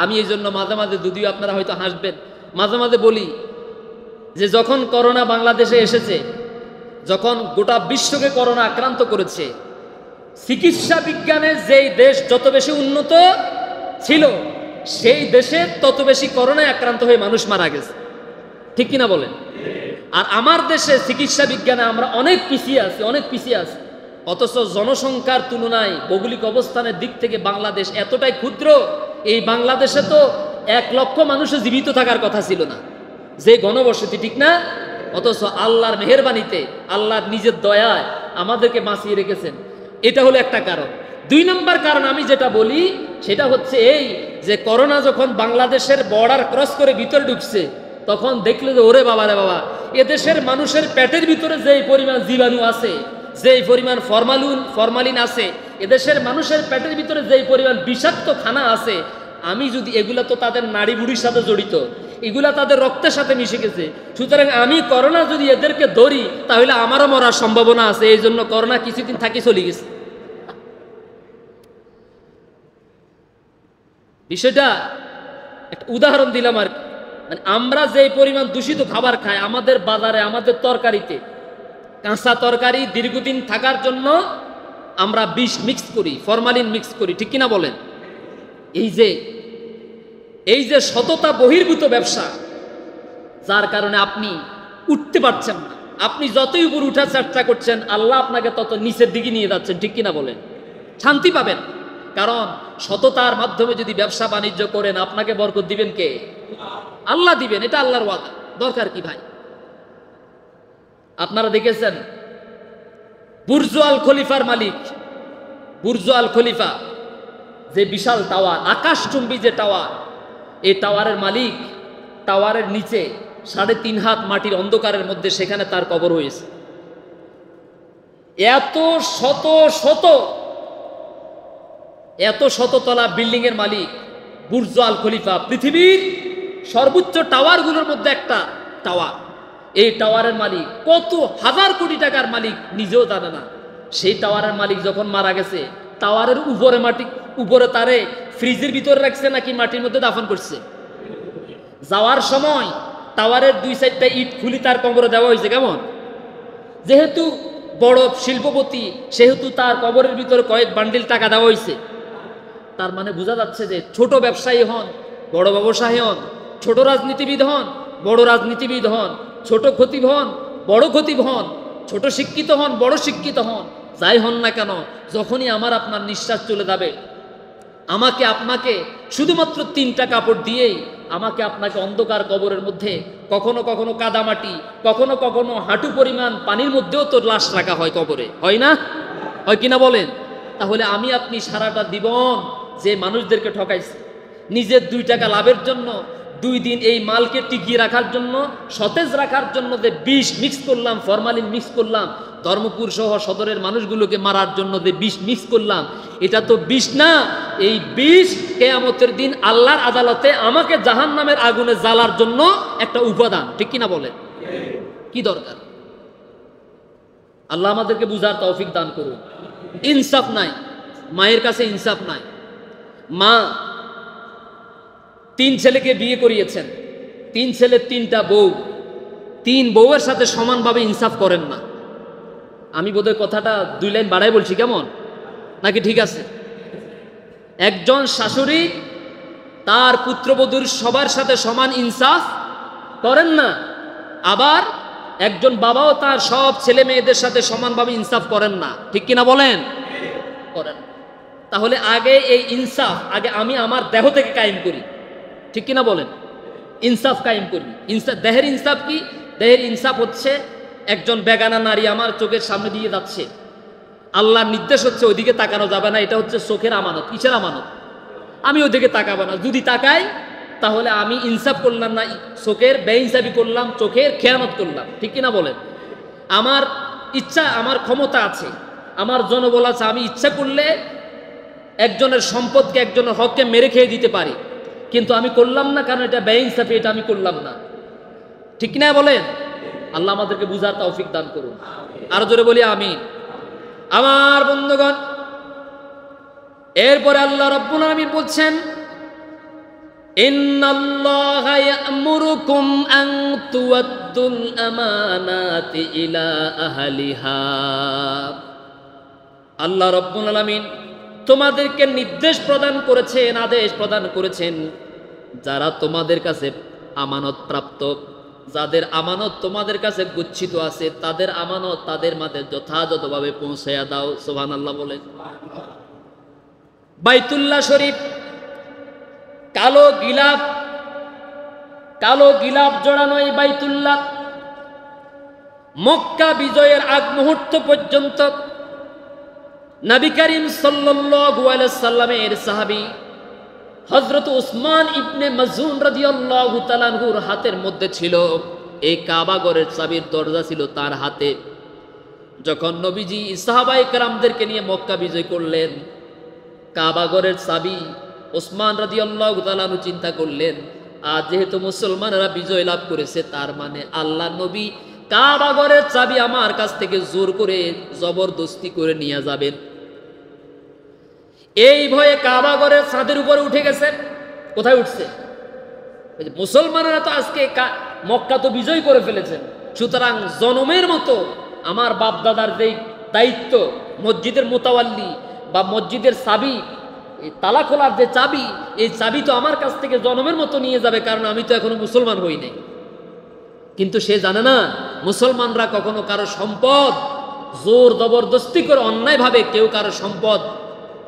আমি এই জন্য মাঝে মাঝে, যদিও আপনারা হয়তো হাসবেন, মাঝে মাঝে বলি যে যখন করোনা বাংলাদেশে এসেছে, যখন গোটা বিশ্বকে করোনা আক্রান্ত করেছে, চিকিৎসা বিজ্ঞানে যেই দেশ যত বেশি উন্নত ছিল, সেই দেশে তত বেশি করোনায় আক্রান্ত হয়ে মানুষ মারা গেছে। ঠিক কিনা বলেন? আর আমার দেশে চিকিৎসা বিজ্ঞানে আমরা অনেক পিছিয়ে আছি, অনেক পিছিয়ে আছি। অথচ জনসংখ্যার তুলনায় ভৌগোলিক অবস্থানের দিক থেকে বাংলাদেশ এতটাই ক্ষুদ্র, এই বাংলাদেশে তো 1 লক্ষ মানুষের জীবিত থাকার কথা ছিল না, যে ঘনবসতি। ঠিক না? অথচ আল্লাহর মেহেরবানিতে, আল্লাহর নিজের দয়ায় আমাদেরকে বাঁচিয়ে রেখেছেন। এটা হলো একটা কারণ। 2 নম্বর কারণ আমি যেটা বলি সেটা হচ্ছে এই যে করোনা যখন বাংলাদেশের বর্ডার ক্রস করে ভিতরে ঢুকছে, তখন দেখলে যে ওরে বাবা রে বাবা, এদেশের মানুষের পেটের ভিতরে যেই পরিমাণ জীবাণু আছে, যেই পরিমাণ ফরমালিন আছে, এদেশের মানুষের পেটের ভিতরে যেই পরিমাণ বিষাক্ত খানা আছে, আমি যদি এগুলা তো তাদের নাড়ি বুড়ির সাথে জড়িত, এগুলা তাদের রক্তের সাথে মিশে গেছে। সুতরাং আমি করোনা যদি এদেরকে ধরি, তাহলে আমারও মরার সম্ভাবনা আছে। এই জন্য করোনা কিছুদিন থাকি চলে গেছে। বিষয়টা একটা উদাহরণ দিলাম আর কি। মানে আমরা যে পরিমাণ দূষিত খাবার খাই, আমাদের বাজারে, আমাদের তরকারিতে, কাঁচা তরকারি দীর্ঘদিন থাকার জন্য আমরা বিষ মিক্স করি, ফরমালিন মিক্স করি। ঠিক কিনা বলেন? এই যে সততা বহির্ভূত ব্যবসা, যার কারণে আপনি উঠতে পারছেন না। আপনি যতই উপর উঠার চেষ্টা করছেন, আল্লাহ আপনাকে তত নিচের দিকে নিয়ে যাচ্ছেন। ঠিক কিনা বলেন? শান্তি পাবেন, কারণ সততার মাধ্যমে যদি ব্যবসা বাণিজ্য করেন, আপনাকে বরকত দিবেন কে? আল্লাহ দিবেন। এটা আল্লাহর ওয়াদা। দরকার কি ভাই? আপনারা দেখেছেন বুর্জ আল খলিফার মালিক, বুর্জ আল খলিফা, যে বিশাল টাওয়ার, আকাশচুম্বী যে টাওয়ার, এই টাওয়ারের মালিক টাওয়ারের নিচে 3.5 হাত মাটির অন্ধকারের মধ্যে সেখানে তার কবর হয়েছে। এত শততলা বিল্ডিং এর মালিক বুর্জ আল খলিফা, পৃথিবীর সর্বোচ্চ টাওয়ারগুলোর মধ্যে একটা টাওয়ার। এই টাওয়ারের মালিক কত হাজার কোটি টাকার মালিক নিজেও জানে না। সেই টাওয়ারের মালিক যখন মারা গেছে, টাওয়ারের উপরে তারে ফ্রিজের ভিতরে রাখছে নাকি মাটির মধ্যে দাফন করছে? যাওয়ার সময় টাওয়ারের 2-4টা ইট খুলি তার কবরে দেওয়া হয়েছে। কেমন? যেহেতু বড় শিল্পপতি, সেহেতু তার কবরের ভিতরে কয়েক বান্ডিল টাকা দেওয়া হয়েছে। তার মানে বোঝা যাচ্ছে যে ছোট ব্যবসায়ী হন, বড় ব্যবসায়ী হন, ছোট রাজনীতিবিদ হন, বড় রাজনীতিবিদ হন, ছোট খতিব হন, বড় খতিব হন, ছোট শিক্ষিত হন, বড় শিক্ষিত হন, যাই হন না কেন, যখনই আমার আপনার নিঃশ্বাস চলে যাবে, আমাকে আপনাকে শুধুমাত্র 3টা কাপড় দিয়েই আমাকে আপনাকে অন্ধকার কবরের মধ্যে কখনো কখনো কাদামাটি, কখনো কখনো হাঁটু পরিমাণ পানির মধ্যেও তো লাশ রাখা হয় কবরে, হয় না? হয় কিনা বলেন? তাহলে আমি আপনি সারাটা জীবন যে মানুষদেরকে ঠকাইছি, নিজের 2 টাকা লাভের জন্য, 2 দিন এই মালকে টিকিয়ে রাখার জন্য, সতেজ রাখার জন্য যে বিষ মিক্স করলাম, ফরমালিন মিক্স করলাম, ধর্মপুর সহ সদরের মানুষগুলোকে মারার জন্য যে বিষ মিক্স করলাম, এটা তো বিষ না। এই বিষ কিয়ামতের দিন আল্লাহর আদালতে আমাকে জাহান্নামের আগুনে জ্বালার জন্য একটা উপাদান, ঠিক কিনা বলেন? কি দরকার? আল্লাহ আমাদেরকে বুঝার তৌফিক দান করুন। ইনসাফ নাই, মায়ের কাছে ইনসাফ নাই। মা 3 ছেলেকে বিয়ে করিয়েছেন, 3 ছেলে 3টা বউ, 3 বউয়ের সাথে সমানভাবে ইনসাফ করেন না। আমি বোধহয় কথাটা 2 লাইন বাড়াই বলছি, কেমন? নাকি ঠিক আছে? একজন শাশুড়ি তার পুত্রবধূর সবার সাথে সমান ইনসাফ করেন না, আবার একজন বাবাও তার সব ছেলে মেয়েদের সাথে সমানভাবে ইনসাফ করেন না, ঠিক কিনা বলেন? করেন। তাহলে আগে এই ইনসাফ আগে আমি আমার দেহ থেকে কায়েম করি, ঠিক কিনা বলেন? ইনসাফ কায়েম করি। দেহের ইনসাফ কি? দেহের ইনসাফ হচ্ছে একজন বেগানা নারী আমার চোখের সামনে দিয়ে যাচ্ছে, আল্লাহর নির্দেশ হচ্ছে ওইদিকে তাকানো যাবে না, এটা হচ্ছে চোখের আমানত। কিসের আমানত? আমি ওইদিকে তাকাবো না। যদি তাকাই তাহলে আমি ইনসাফ করলাম না, চোখের বেইনসাফি করলাম, চোখের খেয়ানত করলাম, ঠিক কিনা বলেন? আমার ইচ্ছা, আমার ক্ষমতা আছে, আমার জনবল আছে, আমি ইচ্ছা করলে একজনের সম্পদকে, একজনের হককে মেরে খেয়ে দিতে পারি, কিন্তু আমি করলাম না, কারণ এটা বেইনসাফি, এটা আমি করলাম না, ঠিক কিনা বলেন? আল্লাহ আমাদেরকে বুঝার তৌফিক দান করুন। আরো জোরে বলি আমিন। আমার বন্ধুগণ, এরপরে আল্লাহ রাব্বুল আলামিন বলছেন, ইন্নাল্লাহা ইয়া'মুরুকুম আন তুওয়াদ্দুল আমানাতি ইলা আহলিহা। আল্লাহ রাব্বুল আলামিন তোমাদেরকে নির্দেশ প্রদান করেছেন, আদেশ প্রদান করেছেন, যারা তোমাদের কাছে আমানত প্রাপ্ত, যাদের আমানত তোমাদের কাছে গচ্ছিত আছে, তাদের আমানত তাদের মাঝে যথাযথভাবে পৌঁছায়া দাও। সুবহানাল্লাহ বলেন। বাইতুল্লাহ শরীফ কালো গিলাফ জড়ানো এই বাইতুল্লাহ মক্কা বিজয়ের আগ মুহূর্ত পর্যন্ত নবী করিম সাল্লাল্লাহু আলাইহি সাল্লামের সাহাবী হযরত উসমান ইবনে মাজউন রাদিয়াল্লাহু তাআলা আনহুর হাতের মধ্যে ছিল। এই কাবা ঘরের চাবির দরজা ছিল তার হাতে। যখন নবীজি সাহাবায়ে কেরামদেরকে নিয়ে মক্কা বিজয় করলেন, কাবা ঘরের চাবি উসমান রাদিয়াল্লাহু তাআলা আনহু চিন্তা করলেন, আজ যেহেতু মুসলমানরা বিজয় লাভ করেছে, তার মানে আল্লাহ নবী কাবা ঘরের চাবি আমার কাছ থেকে জোর করে জবরদস্তি করে নিয়ে যাবেন। এই ভয়ে কাবা ঘরের ছাদের উপরে উঠে গেছে। কোথায় উঠছে? মুসলমানরা তো আজকে মক্কা তো বিজয় করে ফেলেছেন, সুতরাং জনমের মতো আমার বাপ দাদার যেই দায়িত্ব, মসজিদের মোতাওয়াল্লি বা মসজিদের চাবি, তালা খোলার যে চাবি, এই চাবি তো আমার কাছ থেকে জনমের মতো নিয়ে যাবে, কারণ আমি তো এখনো মুসলমান হই নাই। কিন্তু সে জানে না মুসলমানরা কখনো কারো সম্পদ জোর জবরদস্তি করে অন্যায়ভাবে কেউ কারো সম্পদ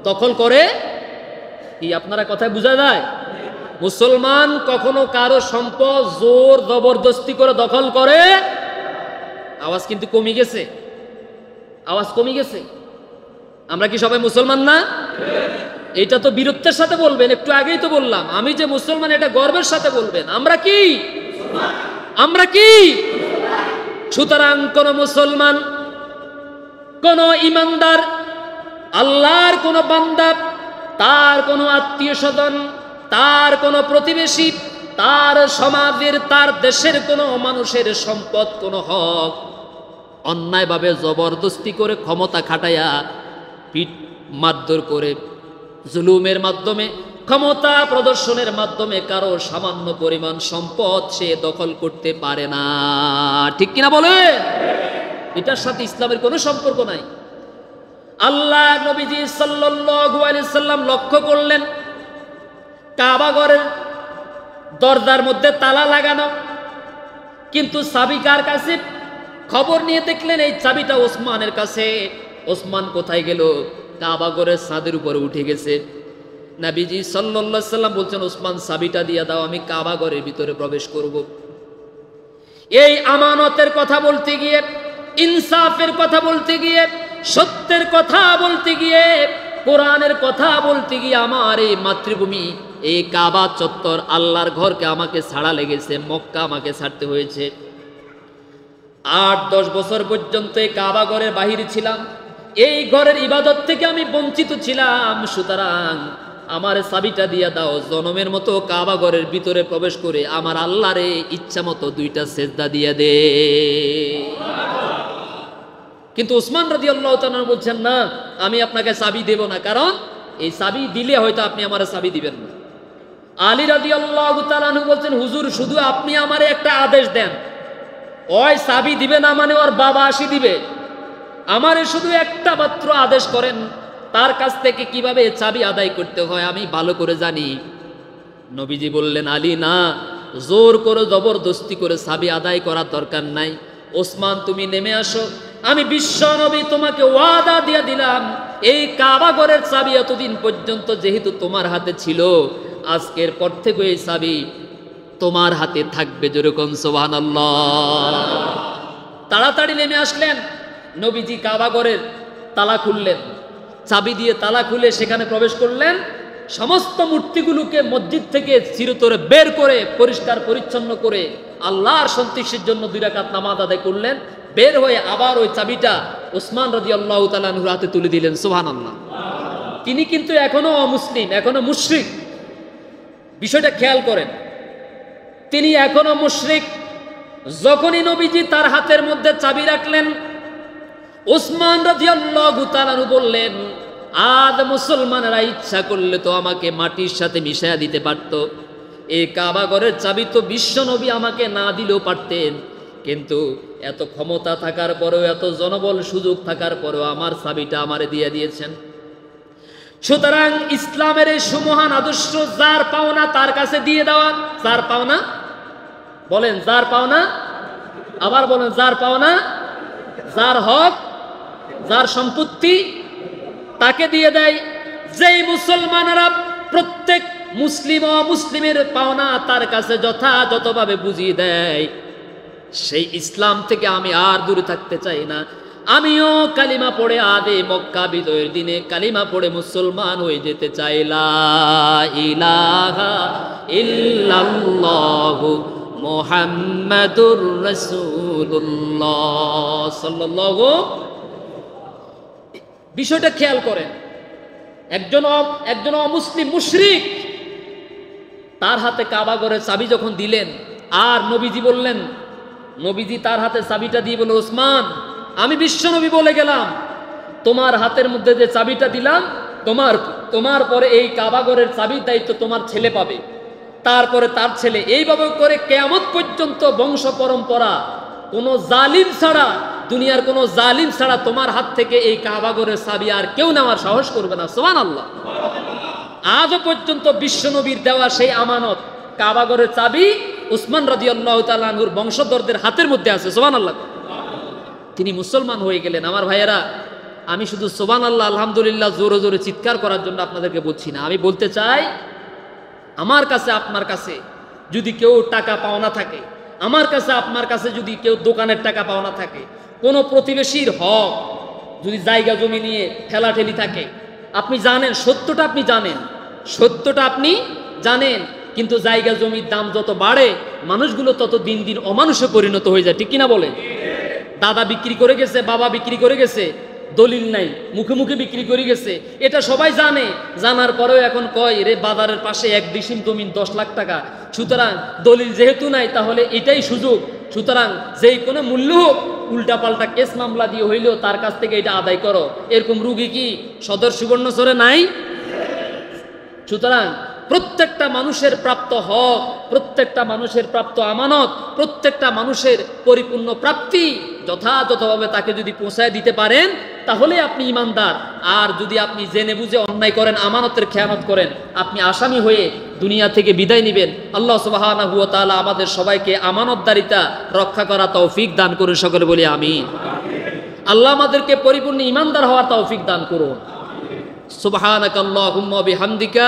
দখল করে কি? আপনারা কথায় বোঝা যায়? মুসলমান কখনো কারো সম্পদ জোর জবরদস্তি করে দখল করে। আওয়াজ কিন্তু কমে গেছে, আওয়াজ কমে গেছে। আমরা কি সবাই মুসলমান না? এটা তো বীরত্বের সাথে বলবেন, একটু আগেই তো বললাম আমি যে মুসলমান এটা গর্বের সাথে বলবেন। আমরা কি? আমরা কি? সুতরাং কোন মুসলমান, কোন ইমানদার, আল্লাহর কোন বান্দা, তার কোন আত্মীয় স্বজন, তার কোন প্রতিবেশী, তার সমাজের, তার দেশের কোন মানুষের সম্পদ, কোন হক অন্যায়ভাবে জবরদস্তি করে ক্ষমতা খাটাইয়া পিঠ মারধর করে জুলুমের মাধ্যমে, ক্ষমতা প্রদর্শনের মাধ্যমে কারো সামান্য পরিমাণ সম্পদ সে দখল করতে পারে না। ঠিক কিনা বলে? এটার সাথে ইসলামের কোনো সম্পর্ক নাই। আল্লাহ নবীজি সাল্লাল্লাহু আলাইহি সাল্লাম লক্ষ্য করলেন কাবা ঘরের দরজার মধ্যে তালা লাগানো, কিন্তু চাবি কার কাছে? খবর নিয়ে দেখলেন এই চাবিটা ওসমানের কাছে। ওসমান কোথায় গেল? কাবা ঘরের ছাদের উপরে উঠে গেছে। নবীজি সাল্লাল্লাহু আলাইহি সাল্লাম বলছেন, ওসমান চাবিটা দিয়ে দাও, আমি কাবা ঘরের ভিতরে প্রবেশ করব। এই আমানতের কথা বলতে গিয়ে, ইনসাফের কথা বলতে গিয়ে, সত্যের কথা বলতে গিয়ে, কোরআনের কথা বলতে গিয়ে আমার এই মাতৃভূমি, এই কাবা চত্বর, আল্লাহর ঘরকে আমাকে ছাড়া লেগেছে, মক্কা আমাকে ছাড়তে হয়েছে। 8-10 বছর পর্যন্ত এই কাবা ঘরের বাহিরে ছিলাম, এই ঘরের ইবাদত থেকে আমি বঞ্চিত ছিলাম। সুতরাং আমার চাবিটা দিয়া দাও, জনমের মতো কাবা ঘরের ভিতরে প্রবেশ করে আমার আল্লাহরে ইচ্ছা মতো 2টা সেজদা দিয়ে দে। কিন্তু উসমান রাদিয়াল্লাহু তাআলা বলছেন, না, আমি আপনাকে চাবি দেব না, কারণ এই চাবি দিলে হয়তো আপনি আমার চাবি দিবেন না। আলী রাদিয়াল্লাহু তাআলা বলছেন, হুজুর শুধু আপনি আমারে একটা আদেশ দেন, ওই চাবি দিবে না মানে ওর বাবা আসি দিবে, আমারে শুধু একটা মাত্র আদেশ করেন, তার কাছ থেকে কিভাবে চাবি আদায় করতে হয় আমি ভালো করে জানি। নবীজি বললেন, আলী, না, জোর করে জবরদস্তি করে চাবি আদায় করার দরকার নাই। ওসমান, তুমি নেমে আসো, আমি বিশ্ব নবী তোমাকে ওয়াদা দিয়ে দিলাম, এই কাবা ঘরের চাবি এতদিন পর্যন্ত যেহেতু তোমার হাতে ছিল, আজকের পর থেকে এই চাবি তোমার হাতে থাকবে। যেরকম সুবহানাল্লাহ। তাড়াতাড়ি নেমে আসলেন, নবীজি কাবা ঘরের তালা খুললেন, চাবি দিয়ে তালা খুলে সেখানে প্রবেশ করলেন। সমস্ত মূর্তিগুলোকে মসজিদ থেকে চিরতরে বের করে পরিষ্কার পরিচ্ছন্ন করে আল্লাহর সন্তুষ্টির জন্য 2 রাকাত নামাজ আদায় করলেন। বের হয়ে আবার ওই চাবিটা ওসমান রাদিয়াল্লাহু তাআলা আনহুর হাতে তুলে দিলেন। সুবহানাল্লাহ। তিনি কিন্তু এখনো অমুসলিম, এখনো মুশরিক। বিষয়টা খেয়াল করেন, তিনি এখনো মুশরিক। যখনই নবীজি তার হাতের মধ্যে চাবি রাখলেন, ওসমান রাদিয়াল্লাহু তাআলা আনহু বললেন, আজ মুসলমানেরা ইচ্ছা করলে তো আমাকে মাটির সাথে মিশায়া দিতে পারত, এই কাবা ঘরের চাবি তো বিশ্ব নবী আমাকে না দিলেও পারতেন, কিন্তু এত ক্ষমতা থাকার পরেও, এত জনবল সুযোগ থাকার পরেও আমার চাবিটা আমারে দিয়ে দিয়েছেন। সুতরাং ইসলামের এই সুমহান আদর্শ যার পাওনা তার কাছে দিয়ে দেওয়া। যার পাওনা বলেন, যার পাওনা, আবার বলেন, যার পাওনা, যার হক, যার সম্পত্তি তাকে দিয়ে দেয়। যেই মুসলমানেরা প্রত্যেক মুসলিম ও মুসলিমের পাওনা তার কাছে যথাযথভাবে বুঝিয়ে দেয়, সেই ইসলাম থেকে আমি আর দূরে থাকতে চাই না। আমিও কালিমা পড়ে আদে মক্কা বিজয়ের দিনে কালিমা পড়ে মুসলমান হয়ে যেতে চাই। লা ইলাহা ইল্লাল্লাহু মুহাম্মাদুর রাসূলুল্লাহ সাল্লাল্লাহু। বিষয়টা খেয়াল করেন, একজন অমুসলিম মুশরিক তার হাতে কাবা ঘরের চাবি যখন দিলেন, আর নবীজি বললেন, নবীজি তার হাতে চাবিটা দিয়ে বলে, ওসমান, আমি বিশ্ব নবী বলে গেলাম, তোমার হাতের মধ্যে যে চাবিটা দিলাম, তোমার পরে এই কাবা ঘরের চাবির দায়িত্ব তোমার ছেলে পাবে, তারপরে তার ছেলে, এইভাবে করে কিয়ামত পর্যন্ত বংশ পরম্পরা কোনো জালিম ছাড়া, দুনিয়ার কোনো জালিম ছাড়া তোমার হাত থেকে এই কাবা ঘরের চাবি আর কেউ নেওয়ার সাহস করবে না। সুবহানাল্লাহ। আজও পর্যন্ত বিশ্বনবীর দেওয়া সেই আমানত কাবা ঘরের চাবি উসমান রাদিয়াল্লাহু তাআলা আনহুর বংশধরদের হাতের মধ্যে আছে। সুবহানাল্লাহ। তিনি মুসলমান হয়ে গেলেন। আমার ভাইয়েরা, আমি শুধু সুবহানাল্লাহ আলহামদুলিল্লাহ জোরে জোরে চিৎকার করার জন্য আপনাদেরকে বলছি না, আমি বলতে চাই, আমার কাছে আপনার কাছে যদি কেউ টাকা পাওনা থাকে, আমার কাছে আপনার কাছে যদি কেউ দোকানের টাকা পাওনা থাকে, কোনো প্রতিবেশীর হক যদি জায়গা জমি নিয়ে ঠেলাঠেলি থাকে, আপনি জানেন সত্যটা, আপনি জানেন সত্যটা, আপনি জানেন, কিন্তু জায়গা জমির দাম যত বাড়ে মানুষগুলো তত দিন দিন অমানুষে পরিণত হয়ে যায়, ঠিক কিনা বলেন? দাদা বিক্রি করে গেছে, বাবা বিক্রি করে গেছে, দলিল নাই, মুখে মুখে বিক্রি করে গেছে, এটা সবাই জানে। জানার পরেও এখন কয় রে বাজারের পাশে 1 ডিসিম জমিন 10 লাখ টাকা, সুতরাং দলিল যেহেতু নাই তাহলে এটাই সুযোগ, সুতরাং যেই কোনো মূল্য হোক উল্টাপাল্টা কেস মামলা দিয়ে হইলেও তার কাছ থেকে এটা আদায় করো। এরকম রুগী কি সদর সুবর্ণচরে নাই? সুতরাং প্রত্যেকটা মানুষের প্রাপ্ত হক, প্রত্যেকটা মানুষের প্রাপ্ত আমানত, প্রত্যেকটা মানুষের পরিপূর্ণ প্রাপ্তি যথাযথভাবে তাকে যদি পৌঁছায় দিতে পারেন তাহলে আপনি ইমানদার। আর যদি আপনি জেনে বুঝে অন্যায় করেন, আমানতের খেয়ানত করেন, আপনি আসামি হয়ে দুনিয়া থেকে বিদায় নেবেন। আল্লাহ সুবহানাহু ওয়া তাআলা আমাদের সবাইকে আমানতদারিতা রক্ষা করা তৌফিক দান করুন, সকলে বলি আমিন। আল্লাহ আমাদেরকে পরিপূর্ণ ইমানদার হওয়ার তৌফিক দান করুন। সুবহানাকা আল্লাহুম্মা বিহামদিকা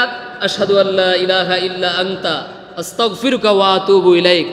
আশহাদু আল্লা ইলাহা ইল্লা আনতা আস্তাগফিরুকা ওয়া আতুবু ইলাইক।